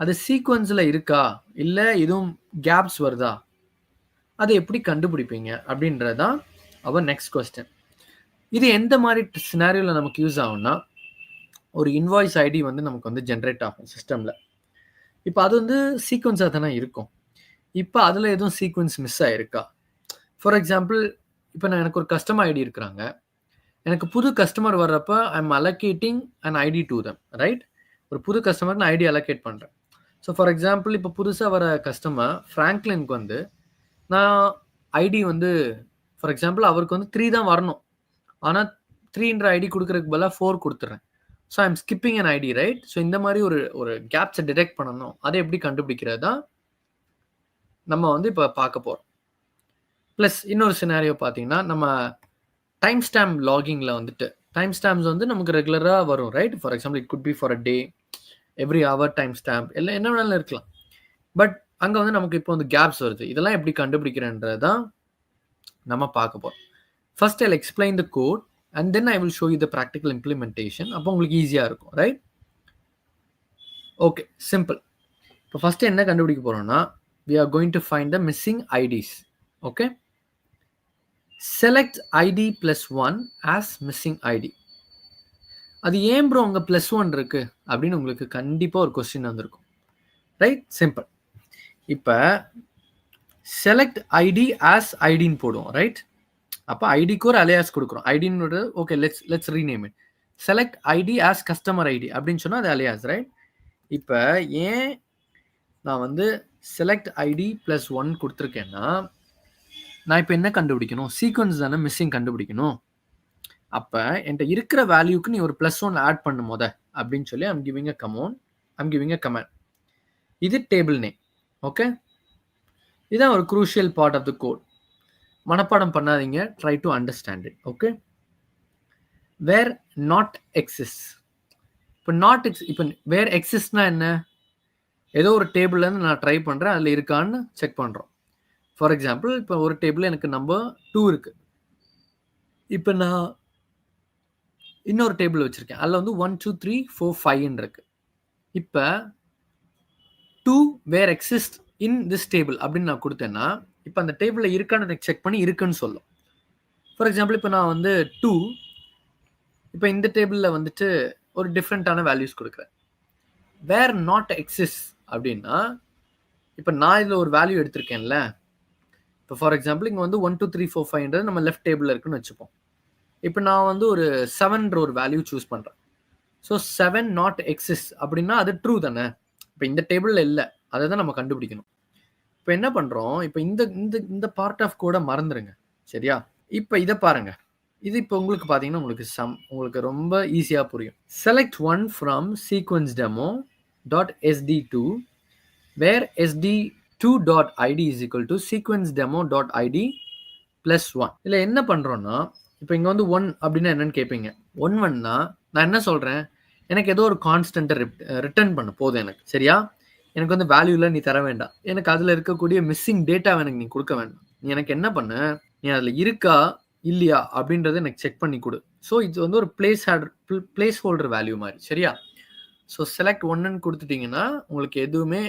அது சீக்வன்ஸில் இருக்கா, இல்லை எதுவும் கேப்ஸ் வருதா, அதை எப்படி கண்டுபிடிப்பீங்க அப்படின்றது தான் அவர் நெக்ஸ்ட் கொஸ்டின். இது எந்த மாதிரி சினாரியோவில் நமக்கு யூஸ் ஆகும்னா, ஒரு இன்வாய்ஸ் ஐடி வந்து நமக்கு வந்து ஜென்ரேட் ஆகும் சிஸ்டமில். இப்போ அது வந்து சீக்வன்ஸாக தானே இருக்கும். இப்போ அதில் எதுவும் சீக்வன்ஸ் மிஸ் ஆகிருக்கா? ஃபார் எக்ஸாம்பிள், இப்போ எனக்கு ஒரு கஸ்டமர் ஐடி இருக்கிறாங்க, எனக்கு புது கஸ்டமர் வர்றப்ப I am allocating an ID to them, right? ஒரு புது கஸ்டமருக்கு நான் ஐடி அலோகேட் பண்ணுறேன். ஸோ ஃபார் எக்ஸாம்பிள், இப்போ புதுசாக வர கஸ்டமர் ஃப்ராங்க்லினுக்கு வந்து நான் ஐடி வந்து ஃபார் எக்ஸாம்பிள் அவருக்கு வந்து 3 தான் வரணும், ஆனால் 3ன்ற ஐடி கொடுக்குறதுக்கு பதிலாக 4 கொடுத்துட்றேன். So I am skipping an ID, right? So இந்த மாதிரி ஒரு கேப்ஸை டிடெக்ட் பண்ணணும். அதை எப்படி கண்டுபிடிக்கிறது தான் நம்ம வந்து இப்போ பார்க்க போகிறோம். ப்ளஸ் இன்னொரு சினாரியோ பார்த்தீங்கன்னா, நம்ம டைம் ஸ்டாம்ப் லாகிங்கில் வந்துட்டு டைம் ஸ்டாம்ப்ஸ் வந்து நமக்கு ரெகுலராக வரும், right? For example it could be for a day, every hour time stamp, எல்லாம் என்ன வேணாலும் இருக்கலாம். பட் அங்கே வந்து நமக்கு இப்போ வந்து கேப்ஸ் வருது. இதெல்லாம் எப்படி கண்டுபிடிக்கிறேன்றது தான் நம்ம பார்க்க போகிறோம். First I explain the code and then I will show you the practical implementation. அப்போ உங்களுக்கு ஈஸியாக இருக்கும், ரைட்? Okay, simple. இப்போ ஃபஸ்ட்டு என்ன கண்டுபிடிக்க போகிறோம்னா, we are going to find the missing IDs. Okay, select ID plus 1 as missing ID. அது ஏன் ப்ரோ அங்கே +1 இருக்கு அப்படின்னு உங்களுக்கு கண்டிப்பாக ஒரு கொஸ்டின் வந்திருக்கும், ரைட்? சிம்பிள். இப்போ செலக்ட் ஐடி ஆஸ் ஐடின்னு போடுவோம், ரைட்? அப்போ ஐடிக்கு ஒரு அலையாஸ் கொடுக்குறோம். ஐடின்னு okay, let's rename it. Select ID as customer ID அப்படின்னு சொன்னால் அது அலையாஸ், ரைட்? இப்போ ஏன் நான் வந்து செலக்ட் ஐடி ப்ளஸ் 1 கொடுத்துருக்கேன்னா, நான் இப்போ என்ன கண்டுபிடிக்கணும், சீக்வன்ஸ் தானே மிஸ்ஸிங் கண்டுபிடிக்கணும். அப்போ என்கிட்ட இருக்கிற வேல்யூக்கு நீ ஒரு +1 ஆட் பண்ணும் போத அப்படின்னு சொல்லி ஐம் கிவிங் அ கமெண்ட். இது டேபிள் நேம். ஓகே, இதுதான் ஒரு crucial part of the code. மனப்பாடம் பண்ணாதீங்க, try to understand it. Okay, where not exist. இப்போ வேர் எக்ஸிஸ்ட்னா என்ன? ஏதோ ஒரு டேபிள்லேருந்து நான் ட்ரை பண்ணுறேன், அதில் இருக்கான்னு செக் பண்ணுறோம். ஃபார் எக்ஸாம்பிள், இப்போ ஒரு டேபிள் எனக்கு நம்பர் 2 இருக்குது. இப்போ நான் இன்னொரு டேபிள் வச்சுருக்கேன், அதில் வந்து 1 2 3 4 5 இருக்கு. இப்போ 2 வேர் எக்ஸிஸ்ட் இன் திஸ் டேபிள் அப்படின்னு நான் கொடுத்தேன்னா, இப்போ அந்த டேபிளில் இருக்கான்னு எனக்கு செக் பண்ணி இருக்குன்னு சொல்லும். ஃபார் எக்ஸாம்பிள், இப்போ நான் வந்து 2, இப்போ இந்த டேபிளில் வந்துட்டு ஒரு டிஃப்ரெண்ட்டான வேல்யூஸ் கொடுக்குறேன். வேர் நாட் எக்ஸிஸ்ட் அப்படின்னா, இப்போ நான் இதில் ஒரு வேல்யூ எடுத்திருக்கேன்ல. இப்போ ஃபார் எக்ஸாம்பிள் இங்கே வந்து 1 2 3 4 5 நம்ம லெஃப்ட் டேபிளில் இருக்குன்னு வச்சுப்போம். இப்போ நான் வந்து ஒரு 7ன்ற ஒரு வேல்யூ சூஸ் பண்றேன். ஸோ 7 நாட் எக்ஸிஸ்ட் அப்படின்னா அது ட்ரூ தானே. இப்போ இந்த டேபிள்ல இல்ல. அதை தான் நம்ம கண்டுபிடிக்கணும். இப்போ என்ன பண்றோம், இப்போ இந்த இந்த இந்த பார்ட் ஆஃப் கோட மறந்துருங்க. சரியா? இப்போ இத பாருங்க. இது இப்போ உங்களுக்கு பார்த்தீங்கன்னா உங்களுக்கு ரொம்ப ஈஸியா புரியும். Select one from sequence demo dot sd2 where sd2.id is equal to sequence demo dot id plus 1. இதில் என்ன பண்றோம்னா, இப்போ இங்க வந்து 1 அப்படின்னா என்னன்னு கேட்பீங்க. 1னா நான் என்ன சொல்றேன், எனக்கு ஏதோ ஒரு கான்ஸ்டன்ட்டை ரிட்டர்ன் பண்ண போதும் எனக்கு. சரியா? எனக்கு வந்து வேல்யூல நீ தர வேண்டாம். எனக்கு அதுல இருக்கக்கூடிய மிஸ்ஸிங் டேட்டாவை எனக்கு நீ கொடுக்க வேண்டாம். நீ எனக்கு என்ன பண்ணு, நீ அதுல இருக்கா இல்லையா அப்படின்றத எனக்கு செக் பண்ணி கொடு. ஸோ இது வந்து ஒரு பிளேஸ் ஹோல்டர் வேல்யூ மாதிரி. சரியா? ஸோ செலக்ட் ஒன்னு கொடுத்துட்டீங்கன்னா உங்களுக்கு எதுவுமே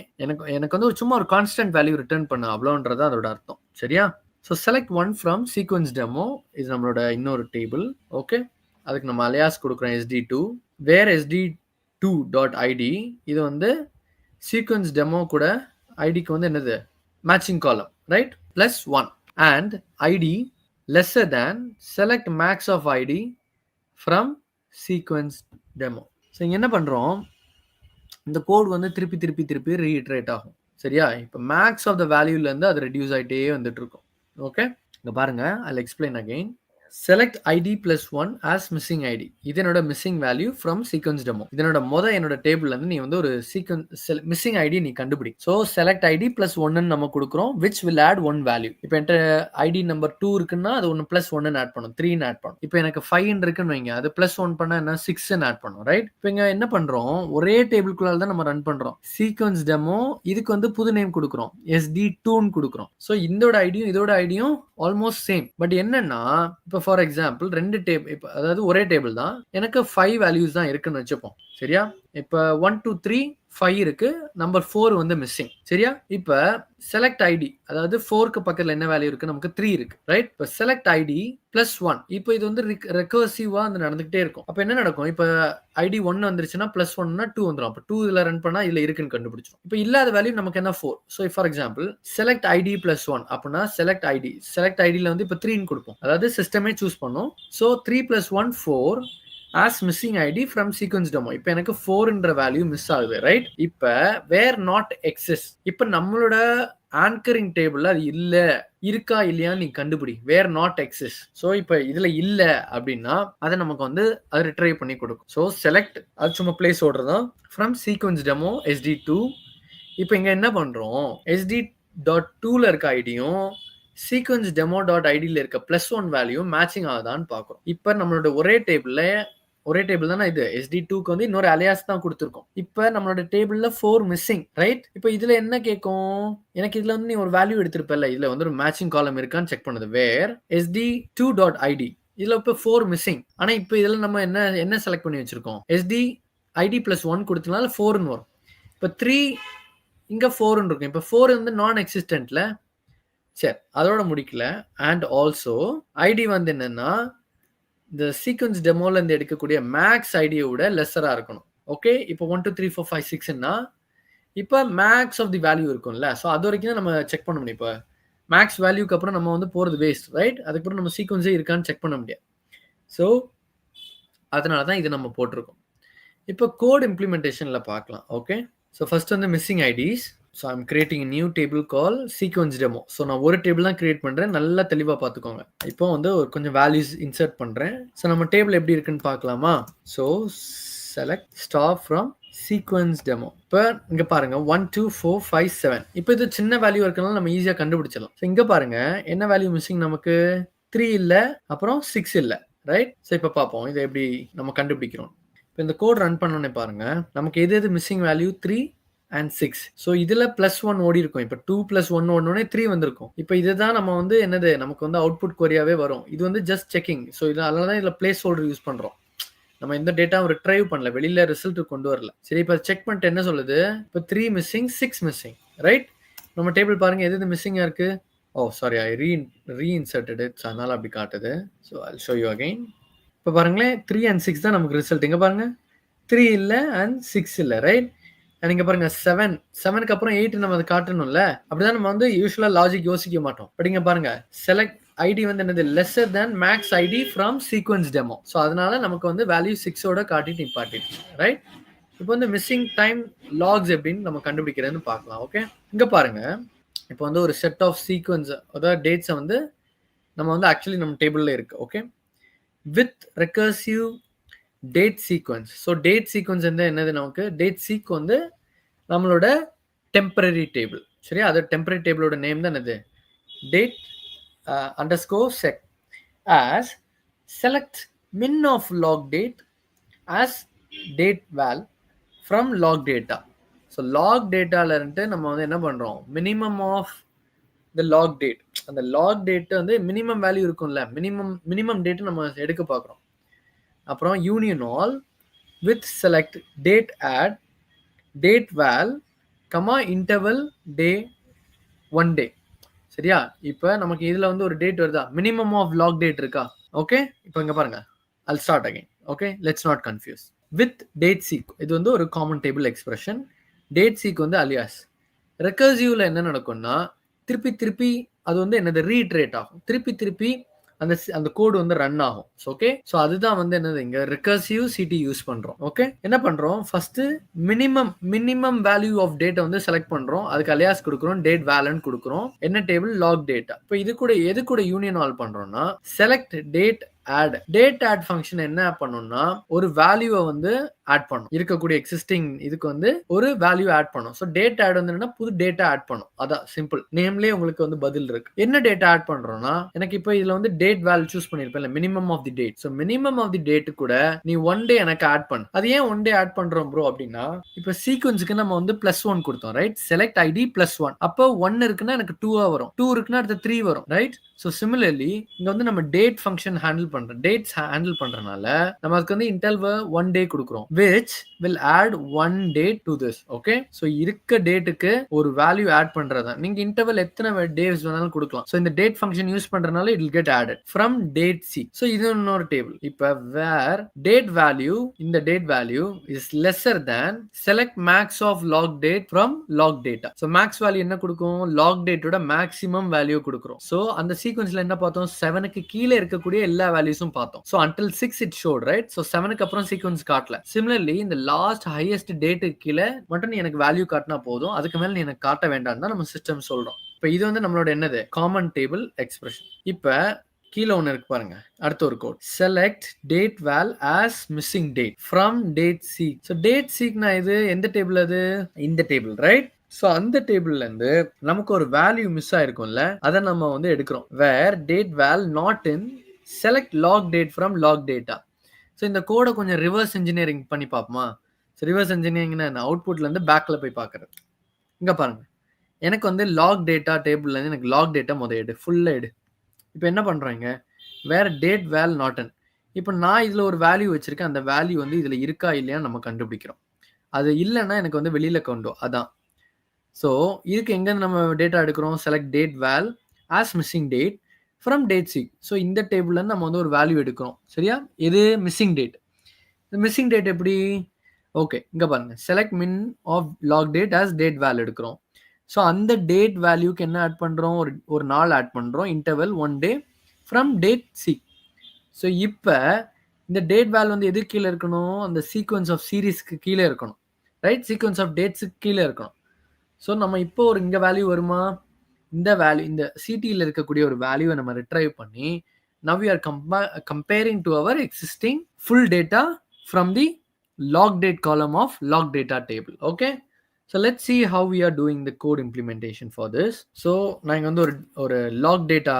எனக்கு வந்து சும்மா ஒரு கான்ஸ்டன்ட் வேல்யூ ரிட்டர்ன் பண்ணு அவ்வளோன்றது அதோட அர்த்தம். சரியா? So select one from sequence demo இது நம்மளோட இன்னொரு டேபிள். ஓகே, அதுக்கு நம்ம அலியாஸ் கொடுக்குறோம் sd2 வேர் sd2.id. இது வந்து சீக்வன்ஸ் டெமோ கூட ஐடிக்கு வந்து என்னது matching column, right? Plus 1 and ID lesser than select max of ID from sequence demo. So இங்கே என்ன பண்ணுறோம், இந்த கோட் வந்து திருப்பி ரீஇட்ரேட் ஆகும். சரியா? இப்போ மேக்ஸ் ஆஃப் த வேல்யூலேருந்து அது ரெடியூஸ் ஆகிட்டே வந்துட்டு இருக்கும். ஓகே, இங்கே பாருங்க, I'll explain again. Select id plus 1 as missing id. இது என்னோட missing value from sequence demo. இதனோட என்னோட டேபிள்ல இருந்து நீ வந்து ஒரு மிஸ்ஸிங் ஐடி நீ கண்டுபிடி. ஸோ செலக்ட் ஐடி பிளஸ் 1 நம்ம கொடுக்குறோம் which will add 1 வேல்யூ. இப்போ என்கிட்ட ஐடி நம்பர் 2 இருக்குன்னா அது 1 பிளஸ் 1 ஆட் பண்ணும், 3 ஆட் பண்ணும். இப்போ எனக்கு 5 இருக்குன்னு வைங்க, அது பிளஸ் 1 பண்ணா என்ன 6 ஆட் பண்ணும், ரைட்? இப்போ இங்க என்ன பண்றோம், ஒரே டேபிள்குள்ளால தான் நம்ம ரன் பண்றோம். சீக்வன்ஸ் டெமோ இதுக்கு வந்து புது நேம் கொடுக்குறோம், sd2ன்னு கொடுக்குறோம். ஸோ இதோட ஐடியும் இதோட ஐடியும் ஆல்மோஸ்ட் சேம். பட் என்னன்னா, இப்போ ஃபார் எக்ஸாம்பிள் ரெண்டு டேபிள், இப்போ அதாவது ஒரே டேபிள் தான், எனக்கு 5 வேல்யூஸ் தான் இருக்குன்னு வச்சுப்போம். சரியா? இப்போ 1 2 3 5 இருக்கு, நம்பர் 4 வந்து மிஸ்ஸிங். சரியா? இப்போ செலக்ட் ஐடி, அதாவது 4க்கு பக்கத்துல என்ன வேல்யூ இருக்கு, நமக்கு 3 இருக்கு, ரைட்? இப்போ செலக்ட் ஐடி பிளஸ் 1. இப்போ இது வந்து ரெக்கர்சிவா வந்து நடந்துகிட்டே இருக்கும். அப்போ என்ன நடக்கும், இப்போ ஐடி 1 வந்துருச்சுன்னா பிளஸ் 1னா 2 வந்துடும். அப்போ 2 இதுல ரன் பண்ணா இதுல இருக்குன்னு கண்டுபிடிச்சிடும். இப்போ இல்லாத வேல்யூ நமக்கு என்ன 4. So for example select ID plus 1 அப்படின்னா செலக்ட் ஐடியில் வந்து இப்போ 3ன்னு கொடுப்போம், அதாவது சிஸ்டமே சூஸ் பண்ணும். So 3 + 1 4 as missing id from sequence demo. இப்போ எனக்கு 4ன்ற வேல்யூ மிஸ் ஆகுது, ரைட்? இப்போ வேர் நாட் எக்ஸிஸ்ட், இப்போ நம்மளோட ஆங்கரிங் டேபிள்ல அது இருக்கா இல்லையா நீ கண்டுபிடி. வேர் நாட் எக்ஸிஸ்ட். ஸோ இப்போ இதுல இல்ல அப்படின்னா அதை நமக்கு வந்து அது ரிட்ரைவ் பண்ணி கொடுக்கும். ஸோ செலக்ட் அது சும்மா பிளேஸ் ஓடுறது தான் ஃப்ரம் சீக்வன்ஸ் டெமோ sd2. இப்போ இங்க என்ன பண்றோம், sd.2ல இருக்க ஐடியும் சீக்வன்ஸ் டெமோ டாட் ஐடியில் இருக்க பிளஸ் 1 வேல்யூ மேட்சிங் ஆகுதான்னு பார்க்குறோம். இப்போ நம்மளோட ஒரே டேபிள் தானே இது, sd2க்கு வந்து இன்னொரு அலியாஸ் தான் கொடுத்துருக்கோம். இப்போ நம்மளோட டேபிள்ல 4 மிஸ்ஸிங், ரைட்? இப்போ இதுல என்ன கேட்கும், எனக்கு இதுல வந்து நீ ஒரு வேல்யூ எடுத்திருப்பல, இதுல வந்து ஒரு மேட்சிங் காலம் இருக்கான்னு செக் பண்ணுது. வேர் sd2.id இதுல இப்போ 4 மிஸ்ஸிங். ஆனா இப்போ இதுல நம்ம என்ன செலக்ட் பண்ணி வச்சிருக்கோம், sd id பிளஸ் 1 கொடுத்தனால 4ன்னு வரும். இப்போ 3 இங்க 4ன்னு இருக்கும். இப்போ 4 வந்து நான் எக்ஸிஸ்டன்ட்ல. சரி, அதோட முடிக்கல. அண்ட் ஆல்சோ ஐடி வந்து என்னன்னா இந்த சீக்வன்ஸ் டெமோல இருந்து எடுக்கக்கூடிய மேக்ஸ் ஐடியை விட லெஸரா இருக்கணும். ஓகே, இப்போ 1 2 3 4 5 6ன்னா இப்போ மேக்ஸ் ஆஃப் தி வேல்யூ இருக்கும்ல, ஸோ அது வரைக்கும் தான் நம்ம செக் பண்ண முடியும். இப்போ மேக்ஸ் வேல்யூக்கு அப்புறம் நம்ம வந்து போகிறது வேஸ்ட், ரைட்? அதுக்கப்புறம் நம்ம சீக்வன்ஸே இருக்கான்னு செக் பண்ண முடியாது. ஸோ அதனால தான் இது நம்ம போட்டிருக்கோம். இப்போ கோட் இம்ப்ளிமெண்டேஷனில் பார்க்கலாம். ஓகே, ஸோ ஃபர்ஸ்ட் வந்து missing IDs. So I'm creating new table call sequence demo. So நான் ஒரு டேபிள் தான் கிரியேட் பண்ணுறேன், நல்லா தெளிவாக பார்த்துக்கோங்க. இப்போ வந்து ஒரு கொஞ்சம் வேல்யூஸ் இன்சர்ட் பண்ணுறேன். ஸோ நம்ம டேபிள் எப்படி இருக்குன்னு பார்க்கலாமா? So select stop from sequence demo. இப்போ இங்கே பாருங்க 1 2 4 5 7. இப்போ இது சின்ன வேல்யூ இருக்கனால நம்ம ஈஸியாக கண்டுபிடிச்சிடலாம். ஸோ இங்கே பாருங்க என்ன வேல்யூ மிஸ்ஸிங், நமக்கு 3 இல்லை, அப்புறம் 6 இல்லை, ரைட்? ஸோ இப்போ பார்ப்போம் இதை எப்படி நம்ம கண்டுபிடிக்கிறோம். இப்போ இந்த கோட் ரன் பண்ணோன்னே பாருங்க நமக்கு எது மிஸ்ஸிங் வேல்யூ 3 and 6. ஸோ இதில் +1 ஓடி இருக்கும். இப்போ 2 + 1 ஓடனே 3 வந்திருக்கும். இப்போ இதுதான் நம்ம வந்து என்னது நமக்கு வந்து அவுட்புட் கொரியாவே வரும். இது வந்து ஜஸ்ட் செக்கிங். ஸோ இது அதனால தான் இதில் பிளேஸ் ஹோல்டர் யூஸ் பண்ணுறோம். நம்ம எந்த டேட்டாவும் ரிட்ரைவ் பண்ணல, வெளியில ரிசல்ட் கொண்டு வரல. சரி, இப்போ செக் பண்ணிட்டு என்ன சொல்லுது, இப்போ 3 மிஸ்ஸிங் 6 மிஸ்ஸிங், ரைட்? நம்ம டேபிள் பாருங்க எது மிஸ்ஸிங்காக இருக்கு. ஓ சாரி, ஐ ரீஇன்சர்ட்டட் இட், அதனால அப்படி காட்டுது. So I'll show you again. இப்போ பாருங்களேன் 3 and 6 தான் நமக்கு ரிசல்ட். இங்கே பாருங்க 3 இல்லை and 6 இல்லை, ரைட்? நீங்க பாருங்க 7க்கு அப்புறம் 8 நம்ம அதை காட்டணும்ல. அப்படிதான் நம்ம வந்து யூஸ்வலா லாஜிக் யோசிக்க மாட்டோம். பட் இங்க பாருங்க செலக்ட் ஐடி வந்து என்னது lesser than max ID from sequence demo. So அதனால நமக்கு வந்து வேல்யூ 6ஓட காட்டிட்டு நிப்பாட்டிடுச்சு, ரைட்? இப்போ வந்து மிஸ்ஸிங் டைம் லாக்ஸ் எப்படின்னு நம்ம கண்டுபிடிக்கிறதுன்னு பார்க்கலாம். ஓகே, இங்கே பாருங்க. இப்போ வந்து ஒரு செட் ஆஃப் சீக்வன்ஸ், அதாவது டேட்ஸை வந்து நம்ம வந்து ஆக்சுவலி நம்ம டேபிளில் இருக்கு. Okay, with recursive date sequence. So date sequence வந்து என்னது, நமக்கு டேட் சீக் வந்து நம்மளோட டெம்பரரி டேபிள். சரியா, அது டெம்பரரி டேபிளோட நேம் தான் என்னது, date underscore sec as select min of log date as date val from log data. So log டேட்டால இருந்து நம்ம வந்து என்ன பண்றோம், minimum of the log date. அந்த லாக் டேட் வந்து மினிமம் வேல்யூ இருக்கும்ல, மினிமம் டேட் நம்ம எடுக்க பார்க்குறோம். அப்புறம் union all with select date add date val comma interval day 1 day. சரியா, இப்போ நமக்கு இதில் வந்து ஒரு டேட் வருதா, மினிமம் ஆஃப் லாக் டேட் இருக்கா? ஓகே, இப்போ இங்கே பாருங்க, I'll start again. Okay, let's not confuse. With date seq, இது வந்து ஒரு common table expression. Date seq வந்து அலியாஸ். ரெக்கர்சிவ்ல என்ன நடக்கும்னா, திருப்பி திருப்பி அது வந்து என்னது ரீட்ரேட் ஆகும், திருப்பி திருப்பி அந்த கோடு வந்து ரன் ஆகும். ஓகே, ஸோ அதுதான் வந்து என்னது இங்க ரெக்கர்சிவ் சிடி யூஸ் பண்றோம். ஓகே, என்ன பண்றோம், ஃபர்ஸ்ட் மினிமம் வேல்யூ ஆஃப் டேட்டை வந்து செலக்ட் பண்றோம், அதுக்கு அலியாஸ் கொடுக்குறோம், டேட் வேலன் கொடுக்குறோம், என்ன டேபிள், லாக் டேட்டா. இப்போ இது கூட எது கூட யூனியன் ஆல் பண்றோம்னா, select date add. Date add function என்ன பண்ணணும்னா, ஒரு வேல்யூவை வந்து ஆட் பண்ணும், இருக்கக்கூடிய எக்ஸிஸ்டிங் இதுக்கு வந்து ஒரு வேல்யூ ஆட் பண்ணும். ஸோ டேட் ஆட் வந்து என்ன, புது டேட்டா ஆட் பண்ணும். அதான் சிம்பிள், நேம்லயே உங்களுக்கு வந்து பதில் இருக்கு. என்ன டேட்டா ஆட் பண்றோம்னா, எனக்கு இப்போ இதுல வந்து டேட் வேல்யூ சூஸ் பண்ணிருப்பேன், minimum of the date. So minimum of the date கூட நீ 1 day எனக்கு ஆட் பண்ணு. அது ஏன் 1 day ஆட் பண்றோம் ப்ரோ அப்படின்னா, இப்போ சீக்வன்ஸுக்கு நம்ம வந்து +1 கொடுத்தோம், ரைட்? Select ID +1. அப்போ 1 இருக்குன்னா எனக்கு 2 வரும், 2 இருக்குன்னா அடுத்து 3 வரும், ரைட்? ஸோ சிமிலர்லி இங்க வந்து நம்ம டேட் ஃபங்க்ஷன் ஹேண்டில் பண்றோம், டேட்ஸ் ஹேண்டில் பண்றதுனால நமக்கு வந்து இன்டர்வல் 1 day கொடுக்குறோம், which will add 1 day to this. Okay, so இருக்க டேட்டுக்கு ஒரு வேல்யூ ஆட் பண்றதா. நீங்க இன்டர்வல் எத்தனை டேஸ் வேணாலும் கொடுக்கலாம். ஸோ இந்த டேட் ஃபங்க்ஷன் யூஸ் பண்றதுனால it will get added from date c. So இது இன்னொரு டேபிள். இப்போ வேர் டேட் வேல்யூ, இந்த date value is lesser than select max of log date from log data. So max value என்ன கொடுக்கும், லாக் டேட்டோட maximum value கொடுக்குறோம். ஸோ அந்த சீக்வன்ஸ்ல என்ன பார்த்தோம், 7க்கு கீழே இருக்கக்கூடிய எல்லா வேல்யூஸும் பார்த்தோம். So until 6 it showed, right? So 7க்கு அப்புறம் சீக்வன்ஸ் காட்டல. சிமிலர்லி இந்த லாஸ்ட் ஹையஸ்ட் டேட்டுக்கு கீழே மட்டும் நீ எனக்கு வேல்யூ காட்டினா போதும், அதுக்கு மேல நீ எனக்கு காட்ட வேண்டாம் தான் நம்ம சிஸ்டம் சொல்றோம். இப்போ இது வந்து நம்மளோட என்னது, காமன் டேபிள் எக்ஸ்பிரஷன். இப்போ கீழே ஒன்று இருக்கு பாருங்க, அடுத்த ஒரு code, select date val as missing date from date seq. So date சீக்னா இது எந்த டேபிள், அது இந்த டேபிள், ரைட்? ஸோ அந்த டேபிள்ல இருந்து நமக்கு ஒரு வேல்யூ மிஸ் ஆயிருக்கும்ல, அதை நம்ம வந்து எடுக்கிறோம். Where date val not in select log date from log data. So இந்த கோடை கொஞ்சம் ரிவர்ஸ் இன்ஜினியரிங் பண்ணி பார்ப்போமா? ஸோ ரிவர்ஸ் இன்ஜினியரிங்னா என்ன, அவுட்புட்ல இருந்து பேக்ல போய் பார்க்கறது. இங்க பாருங்க, எனக்கு வந்து லாக் டேட்டா டேபிள்ல இருந்து எனக்கு லாக் டேட்டா முதல் எடு, ஃபுல்லா எடு. இப்போ என்ன பண்றாங்க, வேற டேட் வேல் நாட் இன். இப்போ நான் இதுல ஒரு வேல்யூ வச்சிருக்கேன், அந்த வேல்யூ வந்து இதுல இருக்கா இல்லையான்னு நம்ம கண்டுபிடிக்கிறோம். அது இல்லைன்னா எனக்கு வந்து வெளியில கொண்டு அதான். ஸோ இதுக்கு எங்க நம்ம டேட்டா எடுக்கிறோம், select date val as missing date from date seq. So இந்த டேபிள்ல இருந்து நம்ம வந்து ஒரு வேல்யூ எடுக்கிறோம், சரியா? இது மிஸ்ஸிங் டேட். இந்த மிஸ்ஸிங் டேட் எப்படி, ஓகே இங்க பாருங்க, select min of log date as date val எடுக்கிறோம். ஸோ அந்த டேட் வேல்யூக்கு என்ன ஆட் பண்றோம், ஒரு நாள் ஆட் பண்றோம், interval 1 day from date seq. So இப்போ இந்த டேட் வேல் வந்து எது கீழே இருக்கணும், அந்த சீக்வன்ஸ் ஆஃப் சீரீஸ்க்கு கீழே இருக்கணும், ரைட்? சீக்வன்ஸ் ஆஃப் டேட்ஸுக்கு கீழே இருக்கணும். ஸோ நம்ம இப்போ ஒரு இங்கே வேல்யூ வருமா, இந்த வேல்யூ இந்த சிடியில் இருக்கக்கூடிய ஒரு வேல்யூவை நம்ம ரிட்ரைவ் பண்ணி now we are comparing to our existing full data from the log date column of log data table. Okay, so let's see how we are doing the code implementation for this. So நான் இங்கே வந்து ஒரு log data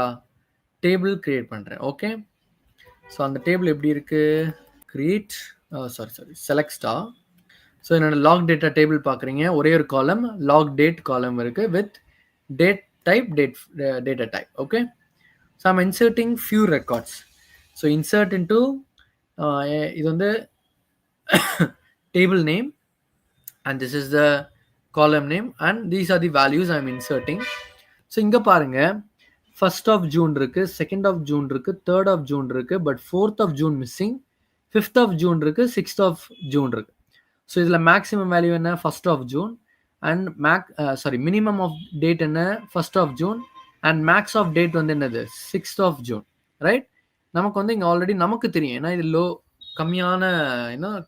table create பண்ணுறேன். Okay, so அந்த table எப்படி இருக்கு, create select star. So என்னோட log data table பார்க்குறீங்க, ஒரே ஒரு காலம் லாக் டேட் காலம் இருக்கு with date type data type. Okay, so I'm inserting few records. So insert into இது வந்து table name and this is the காலம் name and these are the values I am inserting. So இங்கே பாருங்க, 1st of June இருக்கு, 2nd of June இருக்கு, 3rd of June இருக்கு, but 4th of June missing, 5th of June இருக்கு, 6th of June இருக்கு. So இதில் maximum value என்ன, 1st of June and minimum of date என்ன, 1st of June and max of date வந்து என்னது 6th of June, right? நமக்கு வந்து இங்கே ஆல்ரெடி நமக்கு தெரியும், ஏன்னா இது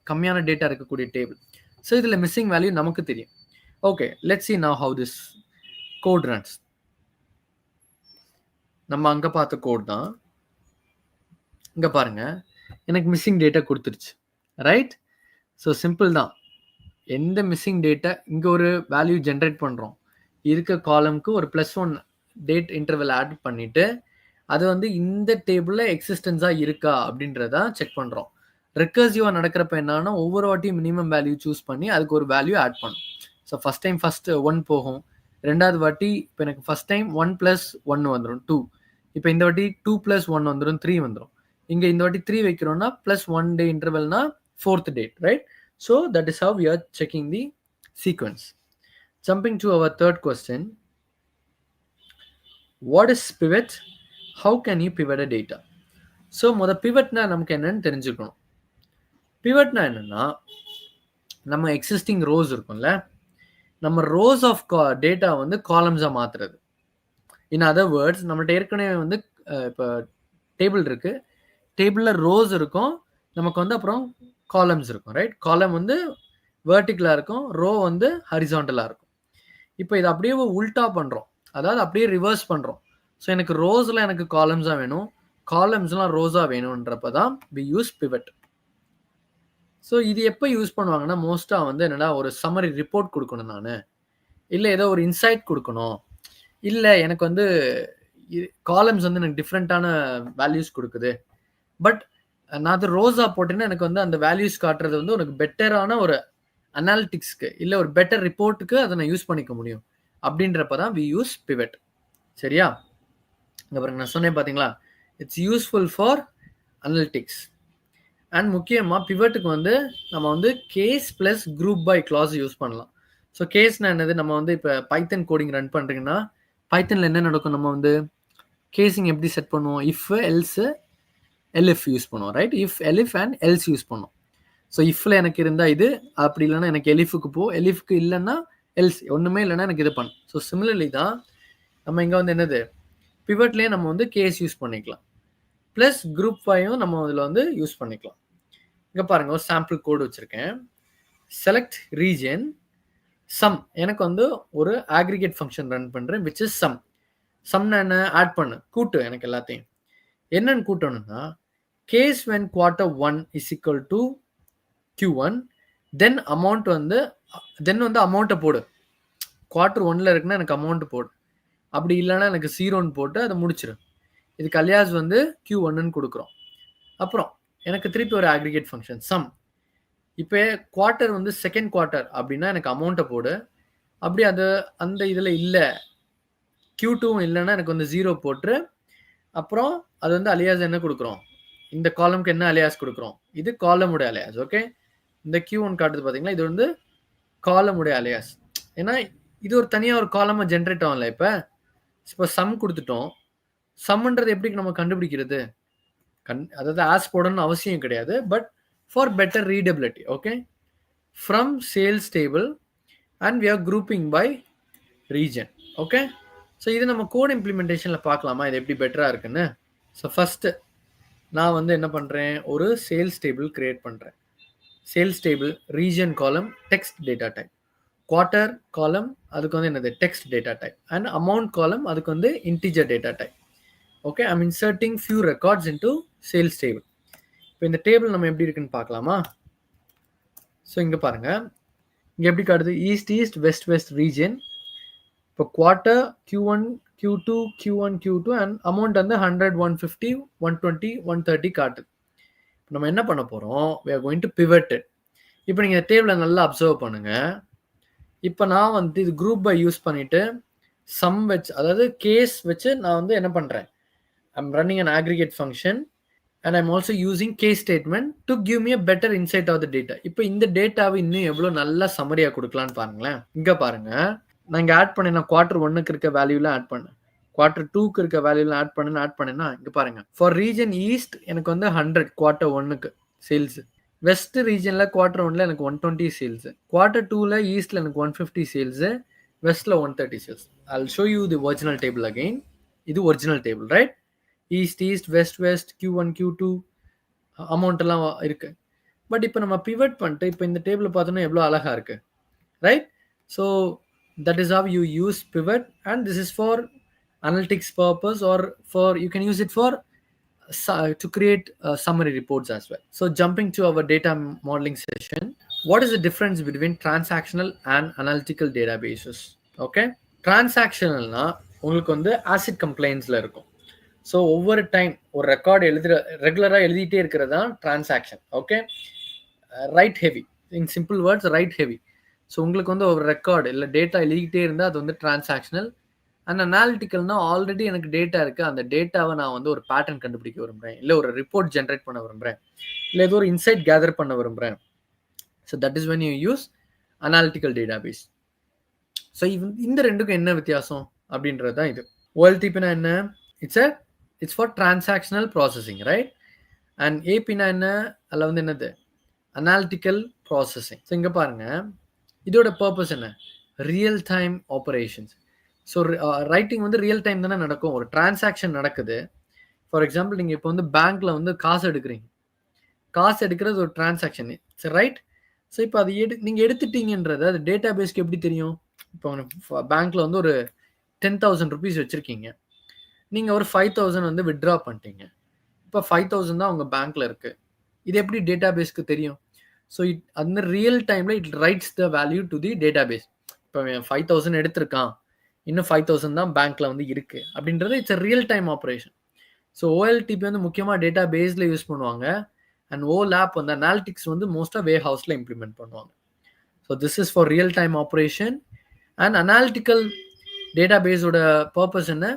கம்மியான டேட்டா இருக்கக்கூடிய டேபிள். ஸோ இதில் மிஸ்ஸிங் வேல்யூ நமக்கு தெரியும். Okay, let's see now how this code runs. நம்ம அங்கே பார்த்த கோட் தான் இங்கே பாருங்க, எனக்கு மிஸ்ஸிங் டேட்டா கொடுத்துருச்சு, ரைட்? ஸோ சிம்பிள் தான். எந்த மிஸ்ஸிங் டேட்டா இங்கே ஒரு வேல்யூ ஜென்ரேட் பண்ணுறோம், இருக்க காலம்க்கு ஒரு +1 டேட் இன்டர்வல் ஆட் பண்ணிவிட்டு அது வந்து இந்த டேபிளில் எக்ஸிஸ்டன்ஸாக இருக்கா அப்படின்றத செக் பண்ணுறோம். ரெக்கர்சிவாக நடக்கிறப்ப என்னன்னா, ஒவ்வொரு வாட்டியும் மினிமம் வேல்யூ சூஸ் பண்ணி அதுக்கு ஒரு வேல்யூ ஆட் பண்ணும். ஸோ ஃபஸ்ட் டைம் 1 போகும், ரெண்டாவது வாட்டி இப்போ எனக்கு ஃபஸ்ட் டைம் 1 + 1 வந்துடும் 2, இப்போ இந்த வாட்டி 2 + 1 வந்துடும் 3 வந்துடும். இங்கே இந்த வாட்டி 3 வைக்கிறோம்னா +1 டே இன்டர்வல்னா 4th date, right? So that is how we are checking the sequence. Jumping to our third question, what is pivot? How can you pivot a data? So பிவட்னா நமக்கு என்னன்னு தெரிஞ்சுக்கணும். பிவட்னா என்னன்னா, நம்ம எக்ஸிஸ்டிங் ரோஸ் இருக்கும்ல, நம்ம ரோஸ் ஆஃப் டேட்டா வந்து காலம்ஸாக மாற்றுறது. இன் அதர் வேர்ட்ஸ், நம்மள்ட்ட ஏற்கனவே வந்து இப்போ டேபிள் இருக்கு, டேபிளில் ரோஸ் இருக்கும், நமக்கு வந்து அப்புறம் காலம்ஸ் இருக்கும், ரைட்? காலம் வந்து வெர்டிக்கலாக இருக்கும், ரோ வந்து ஹரிசாண்டலாக இருக்கும். இப்போ இதை அப்படியே உல்டா பண்ணுறோம், அதாவது அப்படியே ரிவர்ஸ் பண்ணுறோம். ஸோ எனக்கு ரோஸில் எனக்கு காலம்ஸாக வேணும், காலம்ஸ்லாம் ரோஸாக வேணுன்றப்ப தான் வி யூஸ் பிவட். ஸோ இது எப்போ யூஸ் பண்ணுவாங்கன்னா, மோஸ்ட்டாக வந்து என்னடா ஒரு சம்மரி ரிப்போர்ட் கொடுக்கணும் நான், இல்லை ஏதோ ஒரு இன்சைட் கொடுக்கணும், இல்லை எனக்கு வந்து காலம்ஸ் வந்து எனக்கு டிஃப்ரெண்ட்டான வேல்யூஸ் கொடுக்குது, பட் நான் அது ரோஸா போட்டேன்னா எனக்கு வந்து அந்த வேல்யூஸ் காட்டுறது வந்து உனக்கு பெட்டரான ஒரு அனாலிட்டிக்ஸ்க்கு இல்லை ஒரு பெட்டர் ரிப்போர்ட்டுக்கு அதை நான் யூஸ் பண்ணிக்க முடியும் அப்படின்றப்ப தான் வி யூஸ் பிவட். சரியா? இங்கே பாருங்க, நான் சொன்னேன் பார்த்தீங்களா, it's useful for analytics. And முக்கியமாக பிவட்டுக்கு வந்து நம்ம வந்து case plus group by class use பண்ணலாம். ஸோ கேஸ்னா என்னது, நம்ம வந்து இப்போ பைத்தன் கோடிங் ரன் பண்ணுறீங்கன்னா பைத்தனில் என்ன நடக்கும், நம்ம வந்து கேஸிங் எப்படி செட் பண்ணுவோம், இஃப் எல்ஸு எல்எஃப் யூஸ் பண்ணுவோம், right? If elif and else use பண்ணுவோம். ஸோ இஃப்ல எனக்கு இருந்தால் இது, அப்படி இல்லைன்னா எனக்கு எலிஃபுக்கு போ, எலிஃப்க்கு இல்லைன்னா எல்ஸ், ஒன்றுமே இல்லைன்னா எனக்கு இது பண்ணும். ஸோ சிமிலர்லி தான் நம்ம இங்கே வந்து என்னது, பிவட்லேயே நம்ம வந்து கேஸ் யூஸ் பண்ணிக்கலாம், ப்ளஸ் குரூப் 5 நம்ம இதில் வந்து யூஸ் பண்ணிக்கலாம். இங்கே பாருங்கள், ஒரு சாம்பிள் கோடு வச்சுருக்கேன். செலக்ட் ரீஜன் சம், எனக்கு வந்து ஒரு ஆக்ரிகேட் ஃபங்க்ஷன் ரன் பண்ணுறேன், விச் இஸ் சம். சம்னா என்ன, ஆட் பண்ணு, கூட்டு, எனக்கு எல்லாத்தையும் என்னன்னு கூட்டணும்னா, case when Q1 is equal to Q1, then amount வந்து அமௌண்ட்டை போடு. Q1 இருக்குன்னா எனக்கு அமௌண்ட் போடு, அப்படி இல்லைன்னா எனக்கு 0ன்னு போட்டு அதை முடிச்சிரு. இதுக்கு அலியாஸ் வந்து Q1ன்னு கொடுக்குறோம். அப்புறம் எனக்கு திருப்பி ஒரு ஆக்ரிகேட் ஃபங்க்ஷன் சம். இப்போ குவார்ட்டர் வந்து செகண்ட் குவார்ட்டர் அப்படின்னா எனக்கு அமௌண்ட்டை போடு, அப்படி அது அந்த இதில் இல்லை, Q2 இல்லைன்னா எனக்கு வந்து 0 போட்டு, அப்புறம் அது வந்து அலியாஸ் என்ன கொடுக்குறோம், இந்த காலம்க்கு என்ன அலியாஸ் கொடுக்குறோம், இது காலமுடைய அலியாஸ். ஓகே, இந்த Q1 காட்டுது பார்த்தீங்களா, இது வந்து காலமுடைய அலியாஸ். ஏன்னா இது ஒரு தனியாக ஒரு காலமாக ஜென்ரேட் ஆகல. இப்போ சம் கொடுத்துட்டோம், சம்ன்றது எப்படி நம்ம கண்டுபிடிக்கிறது, அதாவது ஆஸ் போடணும்னு அவசியம் கிடையாது, but for better readability. Okay, from sales table and we are grouping by region. Okay, so இது நம்ம கோட் இம்ப்ளிமெண்டேஷனில் பார்க்கலாமா, இது எப்படி பெட்டராக இருக்குன்னு. ஸோ ஃபஸ்ட்டு நான் வந்து என்ன பண்ணுறேன், ஒரு சேல்ஸ் டேபிள் க்ரியேட் பண்ணுறேன். சேல்ஸ் டேபிள் ரீஜன் காலம் டெக்ஸ்ட் டேட்டா டைப், குவார்ட்டர் காலம் அதுக்கு வந்து என்னது text data type, and amount காலம் அதுக்கு வந்து integer data type. Okay, I'm inserting few records into sales table. இப்போ இந்த டேபிள் நம்ம எப்படி இருக்குன்னு பார்க்கலாமா. ஸோ இங்கே பாருங்கள், இங்கே எப்படி காட்டுது, east east west west region. இப்போ quarter Q1 Q2 Q1 Q2 and amount வந்து 100 150 120 130 காட்டுது. இப்போ நம்ம என்ன பண்ண போகிறோம், we are going to pivot it. இப்போ நீங்கள் டேபிளை நல்லா அப்சர்வ் பண்ணுங்கள். இப்போ நான் வந்து இது குரூப் பை யூஸ் பண்ணிவிட்டு சம் வச்சு, அதாவது கேஸ் வச்சு நான் வந்து என்ன பண்ணுறேன், I'm running an aggregate function and I'm also using case statement to give me a better insight of the data. இப்போ இந்த டேட்டாவை இன்னும் எவ்வளோ நல்லா சம்மரியாக கொடுக்கலான்னு பாருங்களேன். இங்கே பாருங்கள், நான் இங்கே ஆட் பண்ணேன், Q1 இருக்க வேல்யூலாம் ஆட் பண்ணேன், Q2 இருக்க வேல்யூலாம் ஆட் பண்ணேன்னா இங்கே பாருங்கள், ஃபார் ரீஜன் ஈஸ்ட் எனக்கு வந்து 100 Q1 சேல்ஸு, வெஸ்ட் ரீஜனில் Q1 எனக்கு 120 சேல்ஸு, Q2 ஈஸ்டில் எனக்கு 150 சேல்ஸு, வெஸ்ட்டில் 130 sales. I will show you the original table again. இது original table, right? East east, west west, Q1 Q2 amount எல்லாம் இருக்கு. பட் இப்போ நம்ம பிவட் பண்ணிட்டு இப்போ இந்த டேபிள் பார்த்தோன்னா எவ்வளோ அழகா இருக்கு, right? So that is how you use pivot, and this is for analytics purpose, or for you can use it for to create summary reports as well. So jumping to our data modeling session, what is the difference between transactional and analytical databases? Okay, transactionalனா உங்களுக்கு வந்து acid கம்ப்ளைண்ட்ஸ்ல இருக்கும். So ஒவ்வொரு time ஒரு record ரெகுலராக எழுதிட்டே இருக்கிறது தான் transaction. Okay, right heavy, இன் simple words right heavy. So உங்களுக்கு வந்து ஒரு ரெக்கார்டு இல்லை டேட்டா எழுதிக்கிட்டே இருந்தால் அது வந்து டிரான்சாக்ஷனல். அண்ட் அனாலிட்டிக்கல்னா ஆல்ரெடி எனக்கு டேட்டா இருக்குது, அந்த டேட்டாவை நான் வந்து ஒரு பேட்டர்ன் கண்டுபிடிக்க விரும்புகிறேன், இல்லை ஒரு ரிப்போர்ட் ஜென்ரேட் பண்ண விரும்புகிறேன், இல்லை ஏதோ ஒரு இன்சைட் கேதர் பண்ண விரும்புகிறேன். So that is when you use analytical database. So இந்த ரெண்டுக்கும் என்ன வித்தியாசம் அப்படின்றது தான் இது. OLTPனா என்ன? It's for transactional processing, right? And ஏபினா என்ன? அதில் வந்து என்னது? Analytical processing. ஸோ இங்கே பாருங்க, இதோட பர்பஸ் என்ன? Real time operations. So writing வந்து ரியல் டைம் தானே நடக்கும். ஒரு டிரான்சாக்ஷன் நடக்குது. ஃபார் எக்ஸாம்பிள் நீங்கள் இப்போ வந்து பேங்க்கில் வந்து காசு எடுக்கிறீங்க, காசு எடுக்கிறது ஒரு டிரான்சாக்ஷன், சரி, ரைட்? ஸோ இப்போ அது நீங்கள் எடுத்துட்டீங்கன்றது அது டேட்டா பேஸ்க்கு எப்படி தெரியும்? இப்போ பேங்க்கில் வந்து ஒரு 10,000 rupees வச்சுருக்கீங்க, நீங்கள் ஒரு 5,000 வந்து வித்ட்ரா பண்ணிட்டீங்க. இப்போ 5,000 தான் உங்கள் பேங்க்கில் இருக்குது. இது எப்படி டேட்டா பேஸ்க்கு தெரியும்? ஸோ அந்த ரியல் டைமில் it writes the value to the database. இப்போ 5,000 எடுத்திருக்கான், இன்னும் 5,000 தான் பேங்க்கில் வந்து இருக்குது அப்படின்றது it's a real time operation. So OLTP வந்து முக்கியமாக டேட்டா பேஸில் யூஸ் பண்ணுவாங்க. அண்ட் OLAP வந்து அனாலிட்டிக்ஸ் வந்து மோஸ்ட்டாக வே ஹவுஸில் இம்ப்ளிமெண்ட் பண்ணுவாங்க. So this is for real time operation. And analytical data பேஸோட பர்பஸ் என்ன?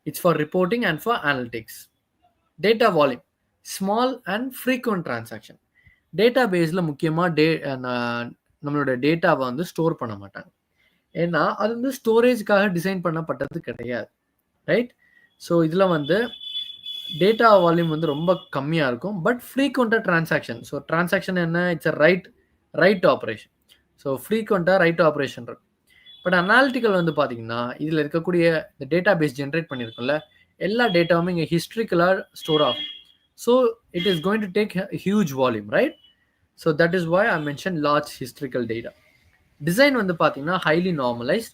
It's for reporting and for analytics. Data volume, small and frequent transaction. Data பேஸில் முக்கியமாக நம்மளோட டேட்டாவை வந்து ஸ்டோர் பண்ண மாட்டாங்க, ஏன்னா அது வந்து ஸ்டோரேஜ்க்காக டிசைன் பண்ணப்பட்டது கிடையாது, ரைட்? ஸோ இதில் வந்து டேட்டா வால்யூம் வந்து ரொம்ப கம்மியாக இருக்கும், பட் ஃப்ரீக்வெண்ட்டாக டிரான்சாக்ஷன். ஸோ டிரான்சாக்ஷன் என்ன? It's a right operation. So ஃப்ரீக்வெண்ட்டாக ரைட் ஆப்ரேஷன் இருக்கும். பட் அனாலிட்டிக்கல் வந்து பார்த்தீங்கன்னா இதில் இருக்கக்கூடிய இந்த டேட்டா பேஸ் ஜென்ரேட் பண்ணியிருக்கோம்ல, எல்லா டேட்டாவுமே இங்கே ஹிஸ்ட்ரிக்கலாக ஸ்டோர் ஆகும். So it is going to take huge volume, right? So that is why I mention large historical data. Design வந்து பார்த்தீங்கன்னா highly normalised,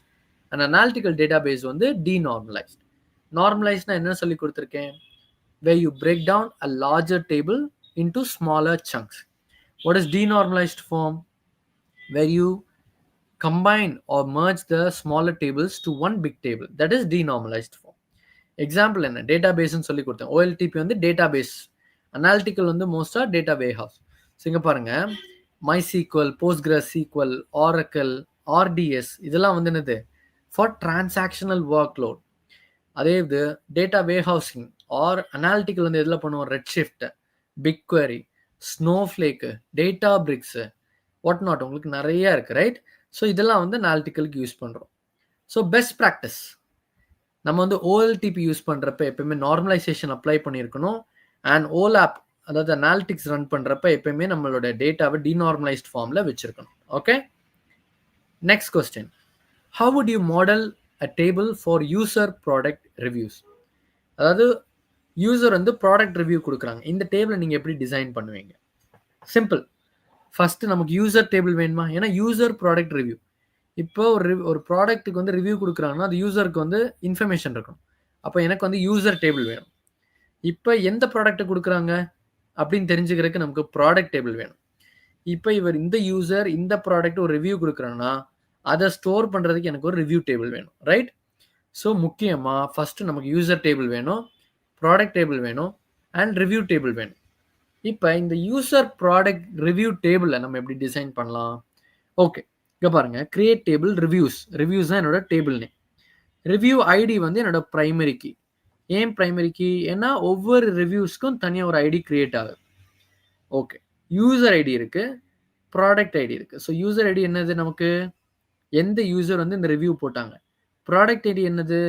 and analytical database வந்து டீநார்மலைஸ்ட். நார்மலைஸ்ட்னா என்ன சொல்லி கொடுத்துருக்கேன்? where you break down a larger table into smaller chunks. What is denormalized form? Where you combine or merge the smaller tables to one big table. That is denormalized form. Example என்ன? database ன்னு சொல்லி கொடுத்தேன். OLTP வந்து database, analytical வந்து மோஸ்டா data warehouse. So இங்கே பாருங்க, MySQL, PostgreSQL, Oracle, RDS இதெல்லாம் வந்து என்னது? For transactional work load. அதே இது டேட்டா வேர்ஹவுசிங் ஆர் அனாலிட்டிக்கல் வந்து எதில் பண்ணுவோம்? ரெட்ஷிஃப்ட், பிக்வெரி, ஸ்னோஃப்ளேக்கு, டேட்டா பிரிக்ஸு, வாட் நாட், உங்களுக்கு நிறைய இருக்குது, ரைட்? ஸோ இதெல்லாம் வந்து அனாலிட்டிக்கலுக்கு யூஸ் பண்ணுறோம். ஸோ பெஸ்ட் ப்ராக்டிஸ், நம்ம வந்து OLTP யூஸ் பண்ணுறப்ப எப்பயுமே நார்மலைசேஷன் அப்ளை பண்ணியிருக்கணும். அண்ட் OLAP, அதாவது அனாலிட்டிக்ஸ் ரன் பண்ணுறப்ப எப்பயுமே நம்மளோட டேட்டாவை டிநார்மலைஸ்ட் ஃபார்மில் வச்சுருக்கணும். Okay, next question, how would you model a table for user product reviews? அதாவது யூசர் வந்து ப்ராடக்ட் ரிவ்யூ கொடுக்குறாங்க, இந்த டேபிளை நீங்கள் எப்படி டிசைன் பண்ணுவீங்க? சிம்பிள், ஃபர்ஸ்ட் நமக்கு யூசர் டேபிள் வேணுமா? ஏன்னா யூசர் ப்ராடக்ட் ரிவ்யூ, இப்போ ஒரு ப்ராடக்ட்டுக்கு வந்து ரிவ்யூ கொடுக்குறாங்கன்னா அது யூசருக்கு வந்து இன்ஃபர்மேஷன் இருக்கணும். அப்போ எனக்கு வந்து யூசர் டேபிள் வேணும். இப்போ எந்த ப்ராடக்ட்டை கொடுக்குறாங்க அப்படின்னு தெரிஞ்சுக்கிறதுக்கு நமக்கு ப்ராடக்ட் டேபிள் வேணும். இப்போ இவர் இந்த யூசர் இந்த ப்ராடக்ட் ஒரு ரிவ்யூ கொடுக்குறாங்கன்னா அதை ஸ்டோர் பண்ணுறதுக்கு எனக்கு ஒரு ரிவ்யூ டேபிள் வேணும், ரைட்? ஸோ முக்கியமாக ஃபஸ்ட்டு நமக்கு யூசர் டேபிள் வேணும், ப்ராடக்ட் டேபிள் வேணும், அண்ட் ரிவ்யூ டேபிள் வேணும். இப்போ இந்த யூசர் ப்ராடக்ட் ரிவ்யூ டேபிளை நம்ம எப்படி டிசைன் பண்ணலாம்? ஓகே, இங்கே பாருங்கள், கிரியேட் டேபிள் ரிவ்யூஸ் தான் என்னோட டேபிள் நேம். ரிவ்யூ ஐடி வந்து என்னோட ப்ரைமரி கீ. ஏன் ப்ரைமரி கீ? ஏன்னா ஒவ்வொரு ரிவ்யூஸ்க்கும் தனியாக ஒரு ஐடி கிரியேட் ஆகுது. ஓகே, யூசர் ஐடி இருக்குது, ப்ராடக்ட் ஐடி இருக்குது. ஸோ யூசர் ஐடி என்னது? நமக்கு எந்த யூசர் வந்து இந்த ரிவ்யூ போட்டாங்க. ப்ராடக்ட் ஐடி என்னது?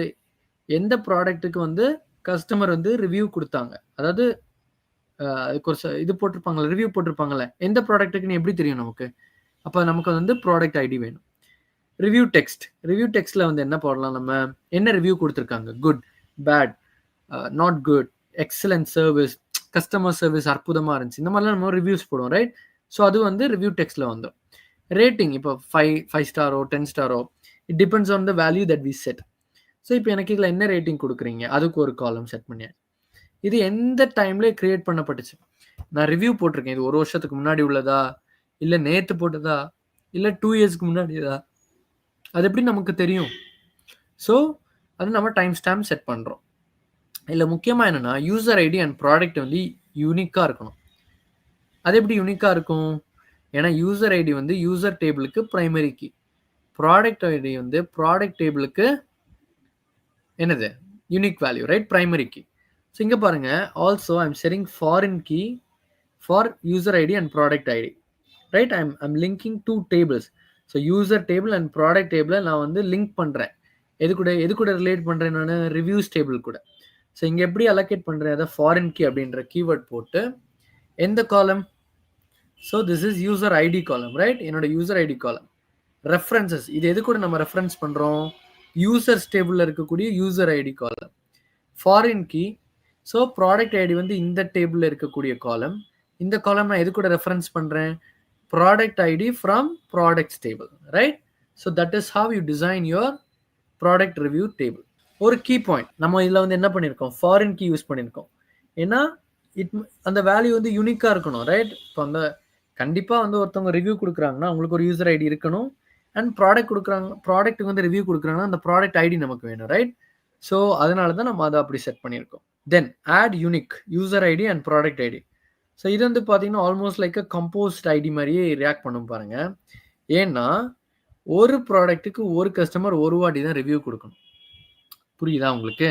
எந்த ப்ராடக்ட்டுக்கு வந்து கஸ்டமர் வந்து ரிவ்யூ கொடுத்தாங்க, அதாவது அதுக்கு ஒரு இது போட்டிருப்பாங்கல்ல, ரிவ்யூ போட்டிருப்பாங்கல்ல, எந்த ப்ராடக்ட்டுக்குன்னு எப்படி தெரியும் நமக்கு? அப்போ நமக்கு வந்து ப்ராடக்ட் ஐடி வேணும். ரிவ்யூ டெக்ஸ்ட்டில் வந்து என்ன போடலாம்? நம்ம என்ன ரிவ்யூ கொடுத்துருக்காங்க? Good. Bad, not good, excellent service, customer service அற்புதமாக இருந்துச்சு, இந்த மாதிரிலாம் நம்ம ரிவ்யூஸ் போடுவோம், ரைட்? ஸோ அது வந்து ரிவ்யூ டெக்ஸ்ட்டில் வந்துடும். ரேட்டிங் இப்போ 5 ஸ்டாரோ 10 ஸ்டாரோ, it depends on the value that we set. So இப்போ எனக்கு இதில் என்ன ரேட்டிங் கொடுக்குறீங்க, அதுக்கு ஒரு காலம் செட் பண்ணியாச்சு. இது எந்த டைம்லேயே க்ரியேட் பண்ணப்பட்டுச்சு. நான் ரிவ்யூ போட்டிருக்கேன், இது 1 வருஷத்துக்கு முன்னாடி உள்ளதா, இல்லை நேற்று போட்டதா, இல்லை 2 இயர்ஸ்க்கு முன்னாடியதா, அது எப்படி நமக்கு தெரியும்? ஸோ அது நம்ம டைம் ஸ்டாம்ப் செட் பண்ணுறோம். இதில் முக்கியமாக என்னென்னா யூசர் ஐடி அண்ட் ப்ராடக்ட் வந்து யூனிக்காக இருக்கணும். அது எப்படி யூனிக்காக இருக்கும்? ஏன்னா யூசர் ஐடி வந்து யூசர் டேபிளுக்கு ப்ரைமரி கீ, ப்ராடக்ட் ஐடி வந்து ப்ராடக்ட் டேபிளுக்கு என்னது unique value, right? Primary key. So இங்கே பாருங்கள், also I'm setting foreign key for user ID and product ID, right? I'm linking 2 tables. So user table and product டேபிளை நான் வந்து link பண்ணுறேன். எது கூட ரிலேட் பண்ணுறேன்? நான் ரிவ்யூஸ் டேபிள் கூட. ஸோ இங்கே எப்படி அலோகேட் பண்ணுறேன்? அதை ஃபாரின் கீ அப்படின்ற கீவேர்ட் போட்டு எந்த column? So this is user ID column, right? என்னோட யூசர் ஐடி காலம். ரெஃபரன்சஸ், இது எது கூட நம்ம ரெஃபரன்ஸ் பண்ணுறோம்? யூசர்ஸ் டேபிளில் இருக்கக்கூடிய user ID column. Foreign key, so product ID வந்து இந்த டேபிளில் இருக்கக்கூடிய காலம். இந்த காலம் நான் எது கூட ரெஃபரன்ஸ் பண்ணுறேன்? Product ID from products table, right? So that is how you design your product review table. ஒரு கீ பாயிண்ட் நம்ம இதில் வந்து என்ன பண்ணியிருக்கோம்? ஃபாரின் கீ யூஸ் பண்ணியிருக்கோம். ஏன்னா அந்த வேல்யூ வந்து யூனிக்காக இருக்கணும், ரைட்? இப்போ அந்த கண்டிப்பாக வந்து ஒருத்தவங்க ரிவ்யூ கொடுக்குறாங்கன்னா அவங்களுக்கு ஒரு யூசர் ஐடி இருக்கணும். அண்ட் ப்ராடக்ட்டுக்கு வந்து ரிவ்யூ கொடுக்குறாங்கன்னா அந்த ப்ராடக்ட் ஐடி நமக்கு வேணும், ரைட்? ஸோ அதனால தான் நம்ம அதை அப்படி செட் பண்ணியிருக்கோம். Then add unique user ID and product ID. So இது வந்து பார்த்தீங்கன்னா almost like a composite ID மாதிரியே ரியாக்ட் பண்ணும் பாருங்க. ஏன்னா ஒரு ப்ராடக்ட்டுக்கு ஒரு கஸ்டமர் ஒரு வாட்டி தான் ரிவ்யூ கொடுக்கணும். புரியுதா உங்களுக்கு?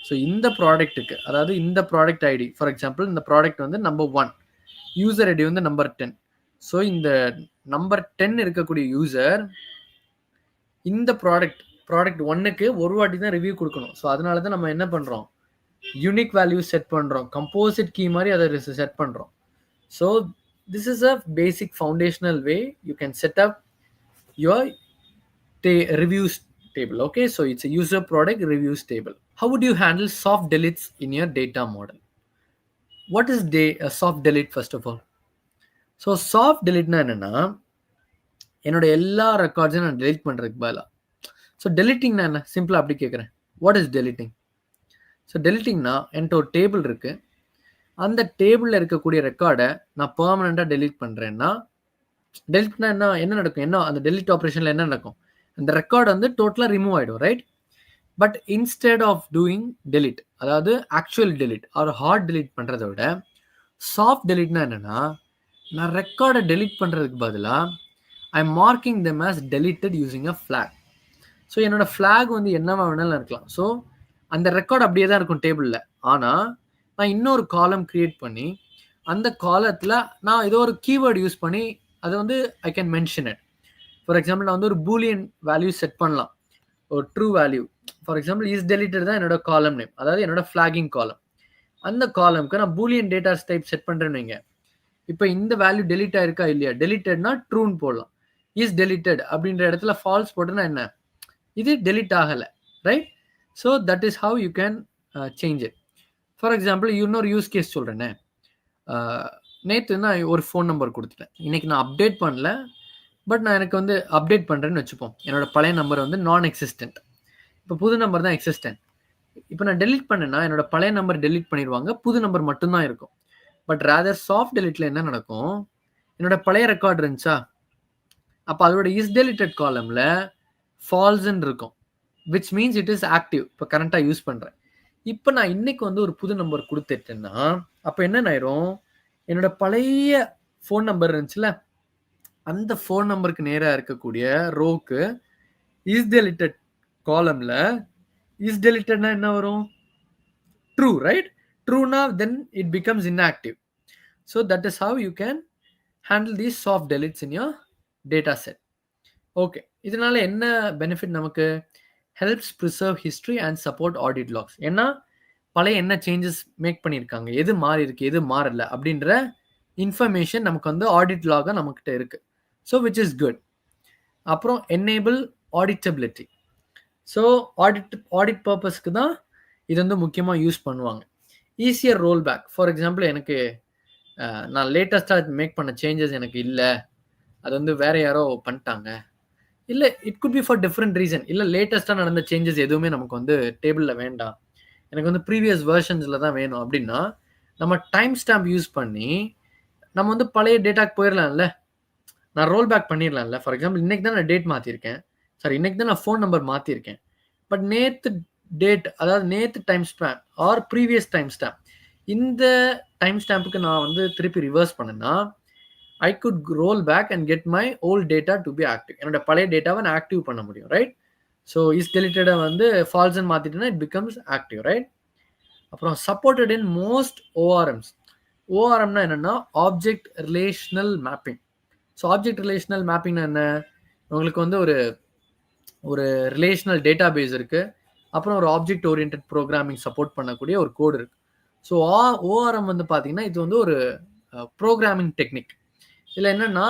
ஸோ இந்த ப்ராடக்ட்டுக்கு, அதாவது இந்த ப்ராடக்ட் ஐடி, ஃபார் எக்ஸாம்பிள் இந்த ப்ராடக்ட் வந்து நம்பர் 1, யூசர் ஐடி வந்து நம்பர் 10. ஸோ இந்த நம்பர் 10 இருக்கக்கூடிய யூசர் இந்த ப்ராடக்ட் 1க்கு ஒரு வாட்டி தான் ரிவ்யூ கொடுக்கணும். ஸோ அதனால தான் நம்ம என்ன பண்ணுறோம்? யூனிக் வேல்யூ செட் பண்ணுறோம், கம்போசிட் கீ மாதிரி அதை செட் பண்ணுறோம். So this is a basic foundational way you can set up your reviews table. Okay, so it's a user product reviews table. How would you handle soft deletes in your data model? What is a soft delete first of all? So soft delete na enna, என்னோட எல்லா ரெக்கார்ட்ஸையும் நான் delete பண்ணுறதுக்கு பதிலாக. So டெலிட்டிங்னா என்ன? சிம்பிளாக அப்படி கேட்குறேன். What is deleting? So டெலிட்டிங்னா என்கிட்ட ஒரு டேபிள் இருக்குது, அந்த டேபிளில் இருக்கக்கூடிய ரெக்கார்டை நான் பெர்மனெண்ட்டாக டெலிட் பண்ணுறேன்னா, டெலிட்னா என்ன நடக்கும்? என்ன அந்த டெலிட் ஆப்ரேஷனில் என்ன நடக்கும்? அந்த ரெக்கார்டு வந்து டோட்டலாக ரிமூவ் ஆகிடும், ரைட்? But instead of doing delete, அதாவது actual delete or hard delete பண்ணுறத விட சாஃப்ட் டெலிட்னா என்னென்னா, நான் ரெக்கார்டை டெலிட் பண்ணுறதுக்கு பதிலாக I am marking them as deleted using a flag. So என்னோட ஃப்ளாக் வந்து என்னவா வேணாலும் இருக்கலாம். ஸோ அந்த ரெக்கார்டு அப்படியே தான் இருக்கும் டேபிளில். ஆனால் நான் இன்னொரு காலம் க்ரியேட் பண்ணி அந்த காலத்தில் நான் ஏதோ ஒரு கீவேர்டு யூஸ் பண்ணி அதை வந்து I can mention it. For example நான் வந்து ஒரு பூலியன் வேல்யூ செட் பண்ணலாம், ஒரு true value. For example is deleted தான் என்னோட காலம் நேம், அதாவது என்னோட ஃப்ளாகிங் காலம். அந்த காலம்க்கு நான் பூலியன் டேட்டாஸ் டைப் செட் பண்ணுறேன்னு வைங்க. இப்போ இந்த வேல்யூ டெலிட் ஆயிருக்கா இல்லையா? டெலிட்டட்னா ட்ரூன்னு போடலாம். இஸ் டெலிட்டட் அப்படின்ற இடத்துல ஃபால்ஸ் போட்டுன்னா என்ன? இது டெலிட் ஆகலை, right? So that is how you can change it. For example இன்னொரு யூஸ் கேஸ் சொல்கிறேன்னே. நேற்று நான் ஒரு ஃபோன் நம்பர் கொடுத்துட்டேன், இன்றைக்கி நான் அப்டேட் பண்ணல, பட் நான் எனக்கு வந்து அப்டேட் பண்ணுறேன்னு வச்சுப்போம். என்னோட பழைய நம்பர் வந்து நான் எக்ஸிஸ்டன்ட், இப்போ புது நம்பர் தான் எக்ஸிஸ்டன்ட். இப்போ நான் டெலிட் பண்ணேன்னா என்னோட பழைய நம்பர் டெலிட் பண்ணிடுவாங்க, புது நம்பர் மட்டும்தான் இருக்கும். பட் ரேதர் சாஃப்ட் டெலிட்டில் என்ன நடக்கும்? என்னோட பழைய ரெக்கார்டு இருந்துச்சா, அப்போ அதோட இஸ் டெலிட்டட் காலமில் ஃபால்ஸ்ன்னு இருக்கும், which means it is active. இப்போ கரண்ட்டாக யூஸ் பண்ணுறேன். இப்போ நான் இன்னைக்கு வந்து ஒரு புது நம்பர் கொடுத்துட்டேன்னா அப்போ என்ன ஆயிரும்? என்னோட பழைய ஃபோன் நம்பர் இருந்துச்சுல, அந்த ஃபோன் நம்பருக்கு நேராக இருக்கக்கூடிய ரோக்கு இஸ் டெலிட்டட் காலமில் இஸ் டெலிட்டட்னா என்ன வரும்? True, right? ட்ரூனா then it becomes inactive. So that is how you can handle these soft deletes in your data set. Okay, இதனால என்ன பெனிஃபிட் நமக்கு? Helps preserve history and support audit logs. ஏன்னா பழைய என்ன சேஞ்சஸ் மேக் பண்ணியிருக்காங்க, எது மாறி இருக்கு, எது மாறல அப்படின்ற இன்ஃபர்மேஷன் நமக்கு வந்து ஆடிட் லாகாக நம்மக்கிட்ட இருக்குது. So which is good. அப்புறம் என்னேபிள் ஆடிட்டபிலிட்டி. ஸோ ஆடிட் பர்பஸ்க்கு தான் இது வந்து முக்கியமாக யூஸ் பண்ணுவாங்க. Easier roll back. For example எனக்கு நான் லேட்டஸ்ட்டாக மேக் பண்ண சேஞ்சஸ் எனக்கு இல்லை, அது வந்து வேற யாரோ பண்ணிட்டாங்க, இல்லை it could be for different reason, இல்லை லேட்டஸ்ட்டாக நடந்த சேஞ்சஸ் எதுவுமே நமக்கு வந்து டேபிளில் வேண்டாம், எனக்கு வந்து ப்ரீவியஸ் வெர்ஷன்ஸில் தான் வேணும் அப்படின்னா நம்ம டைம் ஸ்டாம்ப் யூஸ் பண்ணி நம்ம வந்து பழைய டேட்டாக்கு போயிடலாம்ல, நான் ரோல் பேக் பண்ணிடலாம்ல. ஃபார் எக்ஸாம்பிள் இன்னைக்கு தான் நான் டேட் மாற்றிருக்கேன், சாரி இன்னைக்கு தான் நான் ஃபோன் நம்பர் மாற்றிருக்கேன், பட் நேற்று டேட், அதாவது நேற்று time stamp or previous time stamp, இந்த டைம் ஸ்டாம்புக்கு நான் வந்து திருப்பி ரிவர்ஸ் பண்ணேன்னா I could roll back and get my old data to be active. என்னோட பழைய டேட்டாவை நான் ஆக்டிவ் பண்ண முடியும், ரைட்? ஸோ இஸ் டெலிட்டடை வந்து ஃபால்ஸ்ன்னு மாற்றிட்டேன்னா இட் பிகம்ஸ் ஆக்டிவ், ரைட்? அப்புறம் சப்போர்ட்டட் இன் மோஸ்ட் ஓஆர்எம்ஸ். ஓஆர்எம்னா என்னென்னா object relational mapping. So object relational மேப்பிங்னா என்ன? உங்களுக்கு வந்து ஒரு ரிலேஷனல் டேட்டா பேஸ் இருக்குது, அப்புறம் ஒரு ஆப்ஜெக்ட் ஓரியன்ட் ப்ரோக்ராமிங் சப்போர்ட் பண்ணக்கூடிய ஒரு கோடு இருக்குது. ஸோ ஓஆர்எம் வந்து பார்த்தீங்கன்னா இது வந்து ஒரு ப்ரோக்ராமிங் டெக்னிக். இதில் என்னென்னா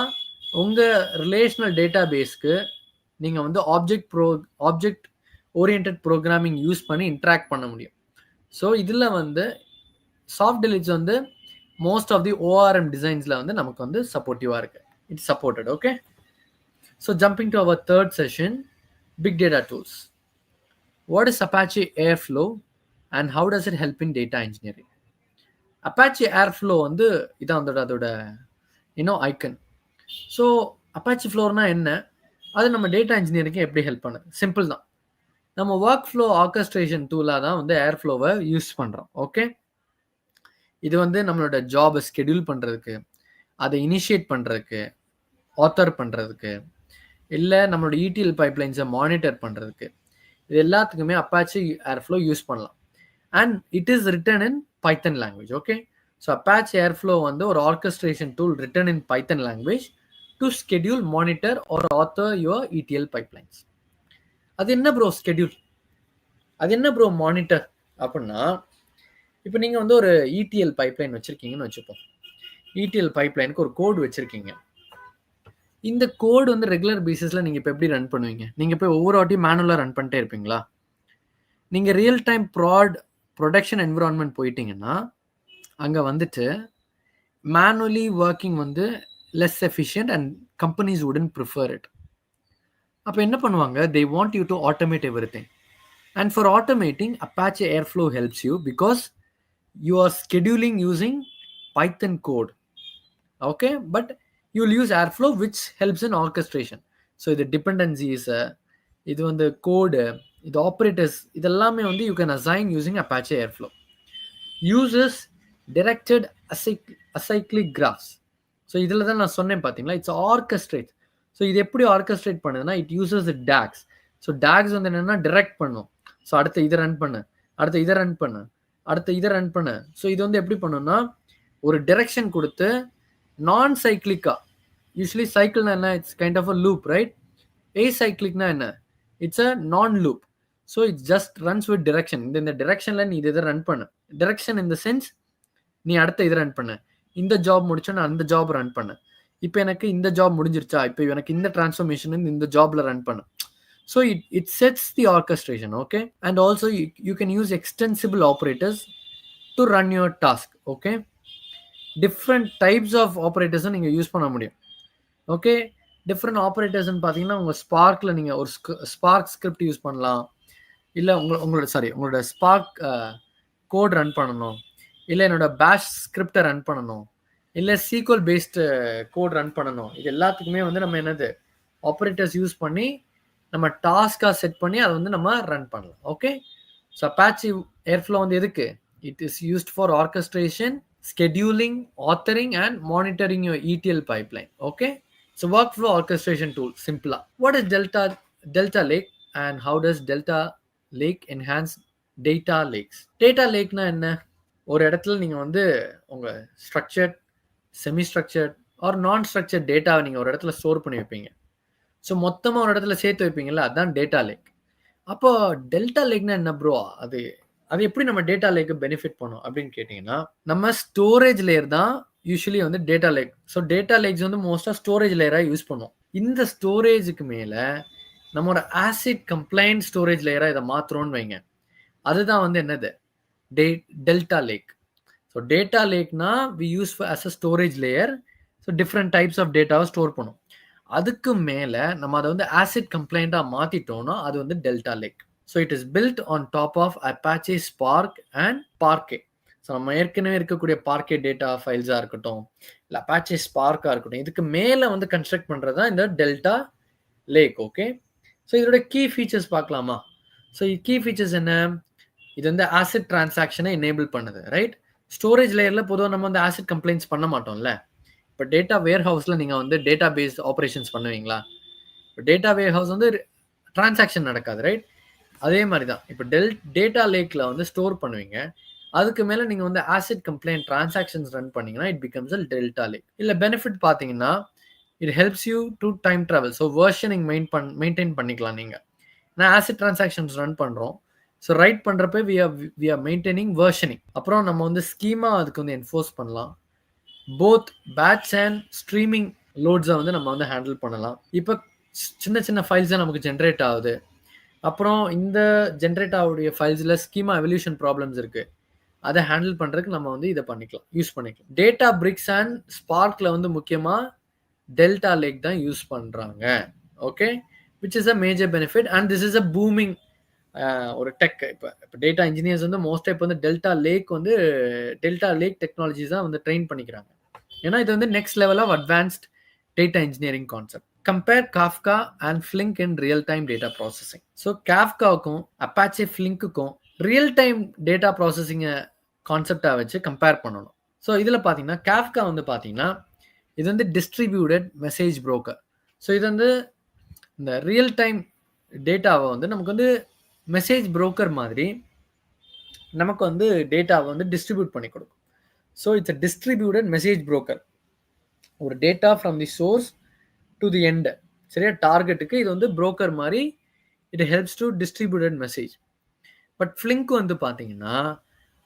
உங்கள் ரிலேஷனல் டேட்டா பேஸ்க்கு நீங்கள் வந்து ஆப்ஜெக்ட் ஓரியன்ட் ப்ரோக்ராமிங் யூஸ் பண்ணி இன்ட்ராக்ட் பண்ண முடியும். ஸோ இதில் வந்து சாஃப்ட் டெலிட்ஸ் வந்து மோஸ்ட் ஆஃப் தி ஓஆர்எம் டிசைன்ஸில் வந்து நமக்கு வந்து சப்போர்ட்டிவாக இருக்குது. It's supported. Okay, so jumping to our third session, big data tools. What is Apache Airflow and how does it help in data engineering? Apache Airflow வந்து இதான் அதோட ஐக்கன். ஸோ அப்பாச்சி ஃப்ளோர்னா என்ன, அது நம்ம டேட்டா இன்ஜினியரிங்க்கு எப்படி ஹெல்ப் பண்ணுது? Simple தான். நம்ம ஒர்க் ஃப்ளோ ஆர்கஸ்ட்ரேஷன் டூலாக தான் வந்து ஏர் ஃப்ளோவை யூஸ் பண்ணுறோம். ஓகே, இது வந்து நம்மளோட ஜாபை ஸ்கெடியூல் பண்ணுறதுக்கு, அதை இனிஷியேட் பண்ணுறதுக்கு, ஆத்தர் பண்ணுறதுக்கு, இல்லை நம்மளோட ETL பைப்லைன்ஸை மானிட்டர் பண்ணுறதுக்கு, இது எல்லாத்துக்குமே அப்பாச்சி ஏர் ஃப்ளோ யூஸ் பண்ணலாம். And it is written in Python language. Okay, so Apache Airflow வந்து ஒரு orchestration tool written in Python language to schedule, monitor or author your ETL pipelines. அது என்ன bro schedule, அது என்ன bro monitor அப்படின்னா, இப்போ நீங்கள் வந்து ஒரு ETL பைப்லைன் வச்சுருக்கீங்கன்னு வச்சுப்போம். ETL பைப்லைனுக்கு ஒரு கோடு வச்சுருக்கீங்க. இந்த கோடு வந்து ரெகுலர் பேசிஸில் நீங்கள் இப்போ எப்படி ரன் பண்ணுவீங்க? நீங்கள் போய் ஒவ்வொரு வாட்டியும் மேனுவலாக ரன் பண்ணிட்டே இருப்பீங்களா? நீங்கள் ரியல் டைம் ப்ரொடக்ஷன் என்விரான்மெண்ட் போயிட்டீங்கன்னா அங்கே வந்துட்டு மேனுவலி ஒர்க்கிங் வந்து less efficient and companies wouldn't prefer it. அப்போ என்ன பண்ணுவாங்க? they want you to automate everything. And for automating, Apache Airflow helps you because you are scheduling using Python code. Okay, but you will use Airflow which helps in orchestration. So the dependencies, இது வந்து code, இது operators, இதெல்லாமே வந்து you can assign using Apache Airflow. Uses directed acyclic graphs. So இதில் தான் நான் சொன்னேன் பார்த்தீங்களா, இட்ஸ் ஆர்கஸ்ட்ரேட். ஸோ இது எப்படி ஆர்கஸ்ட்ரேட் பண்ணுதுன்னா it uses DAGs. So DAGs வந்து என்னென்னா டிரெக்ட் பண்ணும். ஸோ அடுத்த இதை ரன் பண்ணு, அடுத்த இதை ரன் பண்ணு, அடுத்த இதை ரன் பண்ணு. ஸோ இது வந்து எப்படி பண்ணுன்னா ஒரு டிரெக்ஷன் கொடுத்து நான் சைக்ளிக்காக, யூஸ்வலி சைக்கிள்னா என்ன, it's kind of a loop, right? சைக்ளிக்னா என்ன, it's a non loop. So it's just runs with direction. இந்த டிரெக்ஷனில் நீ இதை ரன் பண்ணு. டிரெக்ஷன் இன் த சென்ஸ் நீ அடுத்த இதை ரன் பண்ணு, இந்த ஜாப் முடிச்சா நான் அந்த ஜாப் ரன் பண்ணேன், இப்போ எனக்கு இந்த ஜாப் முடிஞ்சிருச்சா, இப்போ எனக்கு இந்த டிரான்ஸ்ஃபர்மேஷன் இந்த ஜாப்ல ரன் பண்ணு. So it sets the orchestration. Okay, and also you can use extensible operators to run your task. Okay, different types of ஆப்ரேட்டர்ஸை நீங்கள் யூஸ் பண்ண முடியும். ஓகே, டிஃப்ரெண்ட் ஆப்ரேட்டர்ஸ்ன்னு பார்த்தீங்கன்னா உங்கள் ஸ்பார்க்கில் நீங்கள் ஒரு ஸ்பார்க் ஸ்கிரிப்ட் யூஸ் பண்ணலாம், இல்லை உங்களோட ஸ்பார்க் கோட் ரன் பண்ணணும், இல்லை என்னோட பேஷ் ஸ்கிரிப்டை ரன் பண்ணணும், இல்லை சீக்வல் பேஸ்டு கோட் ரன் பண்ணணும். இது எல்லாத்துக்குமே வந்து நம்ம என்னது ஆப்ரேட்டர்ஸ் யூஸ் பண்ணி நம்ம டாஸ்காக செட் பண்ணி அதை வந்து நம்ம ரன் பண்ணலாம். ஓகே, ஸோ அப்பாச்சி ஏர்ஃப்ளோ வந்து எதுக்கு? It is used for orchestration, scheduling, authoring and monitoring your ETL pipeline. Okay, so workflow orchestration tool. Simpla. What is Delta Lake and how does Delta Lake enhance data lakes? Data lake na enna? ஒரு இடத்துல நீங்கள் வந்து உங்கள் structured, semi structured R நான் structured டேட்டாவை நீங்கள் ஒரு இடத்துல ஸ்டோர் பண்ணி வைப்பீங்க. ஸோ மொத்தமாக ஒரு இடத்துல சேர்த்து வைப்பீங்களா, அதுதான் டேட்டா லேக். அப்போ டெல்டா லேக்னா என்ன ப்ரோ, அது எப்படி நம்ம டேட்டா லேக்கு பெனிஃபிட் பண்ணும் அப்படின்னு கேட்டிங்கன்னா, நம்ம ஸ்டோரேஜ் லேயர் தான் யூஸ்வலி வந்து data lakh. So data lakhs வந்து மோஸ்ட்டாக ஸ்டோரேஜ் லேயராக யூஸ் பண்ணுவோம். இந்த ஸ்டோரேஜுக்கு மேலே நம்மளோட ஆசிட் கம்ப்ளைண்ட் ஸ்டோரேஜ் லேயராக இதை மாற்றுறோன்னு வைங்க. அதுதான் வந்து என்னது டெல்டா லேக். ஸோ டேட்டா லேக்னா we use as a storage layer. So different types of டேட்டாவை ஸ்டோர் பண்ணும். அதுக்கு மேலே நம்ம அதை வந்து ஆசிட் கம்ப்ளைண்ட்டாக மாற்றிட்டோம்னா அது வந்து delta lake. So it is built on top of Apache Spark and Parquet. So நம்ம ஏற்கனவே இருக்கக்கூடிய பார்க்கே டேட்டா ஃபைல்ஸாக இருக்கட்டும், இல்லை அப்பாச்சி ஸ்பார்க்காக இருக்கட்டும், இதுக்கு மேலே வந்து கன்ஸ்ட்ரக்ட் பண்ணுறது தான் இந்த டெல்டா லேக். ஓகே, ஸோ இதோட கீ ஃபீச்சர்ஸ் பார்க்கலாமா? ஸோ கீ ஃபீச்சர்ஸ் என்ன? இது வந்து ஆசிட் டிரான்சாக்ஷனை எனேபிள் பண்ணுது, ரைட்? ஸ்டோரேஜ் லேயரில் பொதுவாக நம்ம வந்து ஆசிட் கம்ப்ளைண்ட்ஸ் பண்ண மாட்டோம்ல. இப்போ டேட்டா வேர் ஹவுஸில் நீங்கள் வந்து டேட்டா பேஸ் ஆப்ரேஷன்ஸ் பண்ணுவீங்களா? இப்போ டேட்டா வேர் ஹவுஸ் வந்து டிரான்சாக்ஷன் நடக்காது, ரைட்? அதே மாதிரி தான் இப்போ டேட்டா லேக்கில் வந்து ஸ்டோர் பண்ணுவீங்க. அதுக்கு மேலே நீங்கள் வந்து ஆசிட் கம்ப்ளைண்ட் டிரான்சாக்ஷன்ஸ் ரன் பண்ணீங்கன்னா it becomes a delta lake. இல்லை பெனிஃபிட் பார்த்தீங்கன்னா it helps you to time travel. So versioning maintain பண்ணிக்கலாம் நீங்கள். ஏன்னா ஆசிட் டிரான்சாக்ஷன்ஸ் ரன் பண்ணுறோம். ஸோ ரைட் பண்ணுறப்ப வி ஆர் மெயின்டைனிங் வெர்ஷனிங். அப்புறம் நம்ம வந்து ஸ்கீமா அதுக்கு வந்து என்ஃபோர்ஸ் பண்ணலாம். போத் பேட்ச் அண்ட் ஸ்ட்ரீமிங் லோட்ஸை வந்து நம்ம வந்து ஹேண்டில் பண்ணலாம். இப்போ சின்ன சின்ன ஃபைல்ஸ் தான் நமக்கு ஜென்ரேட் ஆகுது. அப்புறம் இந்த ஜென்ரேட் ஆகக்கூடிய ஃபைல்ஸில் ஸ்கீமா எவல்யூஷன் ப்ராப்ளம்ஸ் இருக்குது. அதை ஹேண்டில் பண்ணுறதுக்கு நம்ம வந்து இதை பண்ணிக்கலாம், யூஸ் பண்ணிக்கலாம். டேட்டா பிரிக்ஸ் அண்ட் ஸ்பார்க்கில் வந்து முக்கியமாக டெல்டா லேக் தான் யூஸ் பண்ணுறாங்க. Okay, which is a major benefit and this is a booming ஒரு டெக். இப்போ டேட்டா இன்ஜினியர்ஸ் வந்து மோஸ்ட்டாக இப்போ வந்து டெல்டா லேக் டெக்னாலஜிஸ் தான் வந்து ட்ரெயின் பண்ணிக்கிறாங்க. ஏன்னா இது வந்து next level of advanced data engineering concept. Compare Kafka and Flink in real time data processing. So காஃப்காவுக்கும் அப்பாச்சி ஃப்ளிங்க்குக்கும் ரியல் டைம் டேட்டா ப்ராசஸிங்கை கான்செப்டாக வச்சு கம்பேர் பண்ணணும். ஸோ இதில் பார்த்தீங்கன்னா காஃப்கா வந்து பார்த்தீங்கன்னா இது வந்து டிஸ்ட்ரிபியூட்டட் மெசேஜ் புரோக்கர். ஸோ இது வந்து இந்த ரியல் டைம் டேட்டாவை வந்து நமக்கு வந்து மெசேஜ் புரோக்கர் மாதிரி நமக்கு வந்து டேட்டாவை வந்து டிஸ்ட்ரிபியூட் பண்ணி கொடுக்கும். So it's a distributed message broker. ஒரு data from the source to the end, சரியா, டார்கெட்டுக்கு இது வந்து புரோக்கர் மாதிரி it helps to distributed message. But Flink வந்து பார்த்தீங்கன்னா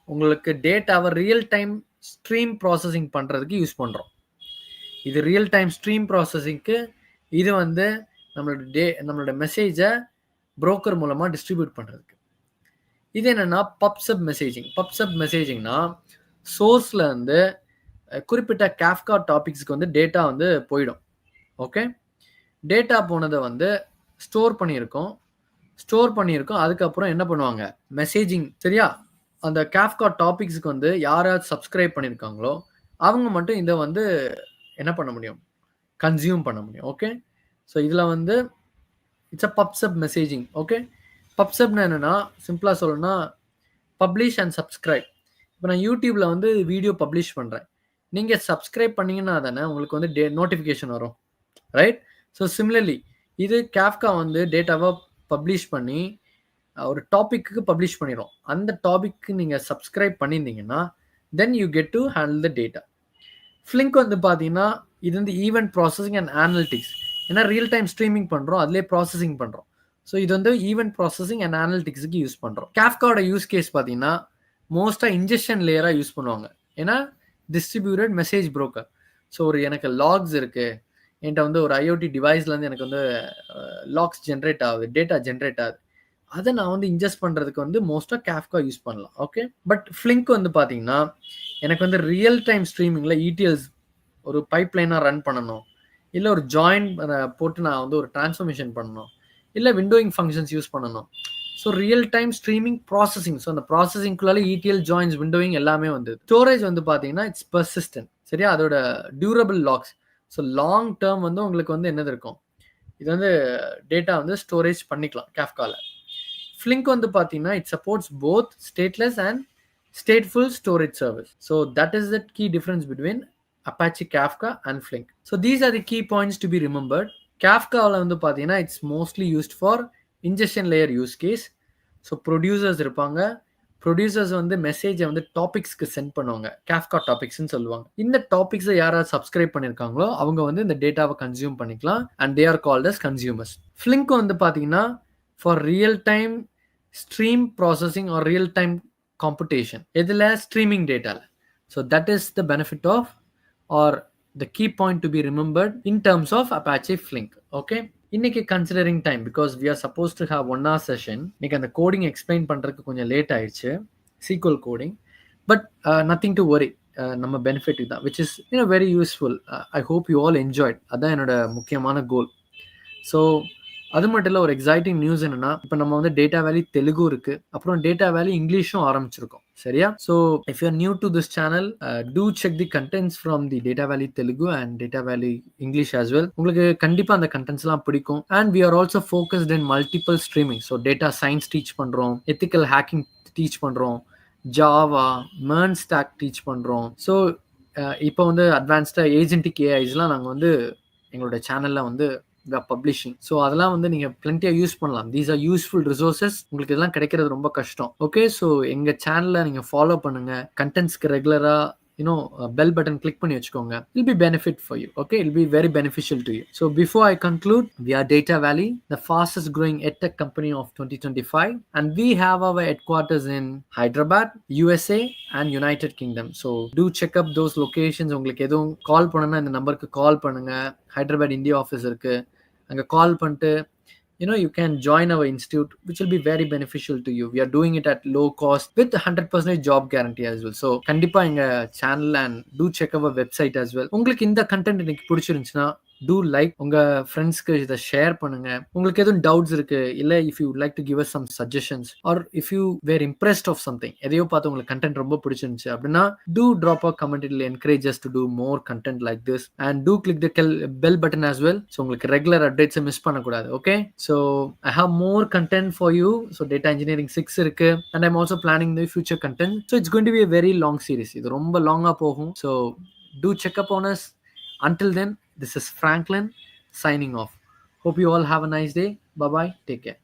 உங்களுக்கு டேட்டாவை ரியல் டைம் ஸ்ட்ரீம் ப்ராசஸிங் பண்ணுறதுக்கு யூஸ் பண்ணுறோம். இது ரியல் டைம் ஸ்ட்ரீம் ப்ராசஸிங்க்கு இது வந்து நம்மளோட மெசேஜை புரோக்கர் மூலமாக டிஸ்ட்ரிபியூட் பண்ணுறதுக்கு. இது என்னென்னா பப்சப் மெசேஜிங்னா சோர்ஸில் வந்து குறிப்பிட்ட காஃப்கா டாபிக்ஸ்க்கு வந்து டேட்டா வந்து போயிடும். ஓகே, டேட்டா போனதை வந்து ஸ்டோர் பண்ணியிருக்கோம். அதுக்கப்புறம் என்ன பண்ணுவாங்க, மெசேஜிங், சரியா, அந்த காஃப்கா டாபிக்ஸ்க்கு வந்து யாராவது சப்ஸ்கிரைப் பண்ணியிருக்காங்களோ அவங்க மட்டும் இதை வந்து என்ன பண்ண முடியும், கன்சியூம் பண்ண முடியும். ஓகே, ஸோ இதில் வந்து இட்ஸ் அ பப்சப் மெசேஜிங். ஓகே, பப்சப்னா என்னென்னா சிம்பிளாக சொல்லணும்னா பப்ளிஷ் அண்ட் சப்ஸ்கிரைப். இப்போ நான் யூடியூப்பில் வந்து வீடியோ பப்ளிஷ் பண்ணுறேன், நீங்கள் சப்ஸ்கிரைப் பண்ணிங்கன்னா தானே உங்களுக்கு வந்து நோட்டிஃபிகேஷன் வரும், ரைட்? ஸோ சிமிலர்லி இது காஃப்கா வந்து டேட்டாவை பப்ளிஷ் பண்ணி ஒரு டாபிக்கு பப்ளிஷ் பண்ணிடும். அந்த டாபிக்கு நீங்கள் சப்ஸ்கிரைப் பண்ணியிருந்தீங்கன்னா then you get to handle the data. Flink வந்து பார்த்தீங்கன்னா இது வந்து ஈவெண்ட் ப்ராசஸிங் அண்ட் அனலிட்டிக்ஸ். ஏன்னா ரியல் டைம் ஸ்ட்ரீமிங் பண்ணுறோம், அதுலேயே ப்ராசஸிங் பண்ணுறோம். ஸோ இது வந்து ஈவெண்ட் ப்ராசஸிங் அண்ட் அனலிட்டிக்ஸுக்கு யூஸ் பண்ணுறோம். காஃப்காவோட யூஸ் கேஸ் பார்த்தீங்கன்னா மோஸ்ட்டாக இன்ஜெக்ஷன் லேயராக யூஸ் பண்ணுவாங்க. ஏன்னா டிஸ்ட்ரிபியூட்டட் மெசேஜ் புரோக்கர். ஸோ ஒரு எனக்கு லாக்ஸ் இருக்குது, என்கிட்ட வந்து ஒரு ஐஓடி டிவைஸ்லேருந்து எனக்கு வந்து லாக்ஸ் ஜென்ரேட் ஆகுது, டேட்டா ஜென்ரேட் ஆகுது, அதை நான் வந்து இன்ஜெஸ்ட் பண்ணுறதுக்கு வந்து மோஸ்ட்டாக காஃப்கா யூஸ் பண்ணலாம். ஓகே, பட் ஃப்ளிங்க் வந்து பார்த்தீங்கன்னா எனக்கு வந்து ரியல் டைம் ஸ்ட்ரீமிங்கில் இடிஎல்ஸ் ஒரு பைப்லைனாக ரன் பண்ணணும், இல்லை ஒரு ஜாயின் போட்டு நான் வந்து ஒரு டிரான்ஸ்ஃபர்மேஷன் பண்ணணும், இல்லை விண்டோயிங் ஃபங்க்ஷன்ஸ் யூஸ் பண்ணணும். So real time streaming processing. So அந்த ப்ராசஸிங்குள்ளால இடிஎல் ஜாயின்ஸ் விண்டோயிங் எல்லாமே வந்து. ஸ்டோரேஜ் வந்து பார்த்தீங்கன்னா இட்ஸ் பர்சிஸ்டன்ட், சரியா, அதோட durable logs. So long term வந்து உங்களுக்கு வந்து என்னது இருக்கும், இது வந்து டேட்டா வந்து ஸ்டோரேஜ் பண்ணிக்கலாம் காஃப்காவில். ஃப்ளிங்க் வந்து பார்த்தீங்கன்னா it supports both stateless and stateful storage service. So that is the key difference between Apache Kafka and Flink. So these are the key points to be remembered. Kafka வந்து பார்த்தீங்கன்னா it's mostly used for ingestion layer use case. So producers இருப்பாங்க, producers வந்து மெசேஜை வந்து டாபிக்ஸ்க்கு send பண்ணுவாங்க, Kafka டாபிக்ஸ்ன்னு சொல்லுவாங்க. இந்த டாபிக்ஸை யாராவது சப்ஸ்கிரைப் பண்ணியிருக்காங்களோ அவங்க வந்து இந்த டேட்டாவை கன்சியூம் பண்ணிக்கலாம் and they are called as consumers. Flink வந்து பார்த்தீங்கன்னா for real time stream processing or real time computation எதில் ஸ்ட்ரீமிங் டேட்டாவில். So that is the benefit of or the key point to be remembered in terms of Apache Flink. Okay, இன்னைக்கு considering time because we are suppose to have 1 hour session. இன்னைக்கு அந்த coding explain பண்ணுறதுக்கு கொஞ்சம் late ஆயிடுச்சு, sequel coding. But nothing to வரி, நம்ம benefit தான், which is very useful. I hope you all enjoyed. அதான் என்னோட முக்கியமான கோல். ஸோ அது மட்டும் இல்லை, ஒரு எக்ஸைட்டிங் நியூஸ் என்னன்னா, இப்போ நம்ம வந்து டேட்டா வேலி தெலுங்கு இருக்கு, அப்புறம் டேட்டா வேலி இங்கிலீஷும் ஆரம்பிச்சிருக்கோம். சரியா? So if you are new to this channel, do check the contents from the data valley Telugu and data valley English as well. உங்களுக்கு கண்டிப்பாக அந்த கண்டென்ட்ஸ்லாம் பிடிக்கும். And we are also focused in multiple streaming. So data science teach பண்ணுறோம், ethical hacking teach பண்ணுறோம், Java, MERN stack teach பண்ணுறோம். ஸோ இப்போ வந்து அட்வான்ஸ்டாக ஏஜென்டிக் ஏஐஸ்லாம் நாங்கள் வந்து எங்களோட சேனலில் வந்து பப்ளிஷிங். ஸோ அதெல்லாம் வந்து நீங்கள் பிளண்டியாக யூஸ் பண்ணலாம். These are useful resources. உங்களுக்கு இதெல்லாம் கிடைக்கிறது ரொம்ப கஷ்டம். ஓகே, ஸோ எங்கள் சேனலில் நீங்கள் ஃபாலோ பண்ணுங்கள். கண்டென்ட்ஸ்க்கு ரெகுலராக bell button click பண்ணி வச்சுக்கோங்க. It'll be benefit for you. Okay, it'll be very beneficial to you. So before I conclude, we are Data Valley, the fastest growing edtech company of 2025, and we have our headquarters in Hyderabad, USA and United Kingdom. So do check up those locations. உங்களுக்கு எதுவும் கால் பண்ணனும்னா இந்த நம்பருக்கு கால் பண்ணுங்க. Hyderabad India office இருக்கு, அங்கே கால் பண்ணிட்டு you can join our institute, which will be very beneficial to you. We are doing it at low cost with 100% job guarantee as well. So கண்டிப்பா எங்க channel and do check our website as well. உங்களுக்கு இந்த content எனக்கு பிடிச்சிருந்துச்சுன்னா do like, உங்க ஃப்ரெண்ட்ஸ்க்கு இதை share பண்ணுங்க. உங்களுக்கு எதுவும் டவுட்ஸ் இருக்கு இல்ல, if you would like to give us some suggestions or if you were impressed of something, எதையோ பார்த்து உங்களுக்கு கண்டென்ட் ரொம்ப பிடிச்சிருந்துச்சு அப்படின்னா do drop a comment. It will encourage us to do more content like this, and do click the bell button as well, so உங்களுக்கு regular அப்டேட்ஸை miss பண்ணக்கூடாது. Okay, so I have more content for you. So data engineering 6 இருக்கு, and I'm also planning the future content. So it's going to be a very long series. இது ரொம்ப லாங்கா போகும். So do check up on us. Until then, this is Franklin signing off. Hope you all have a nice day. Bye bye. Take care.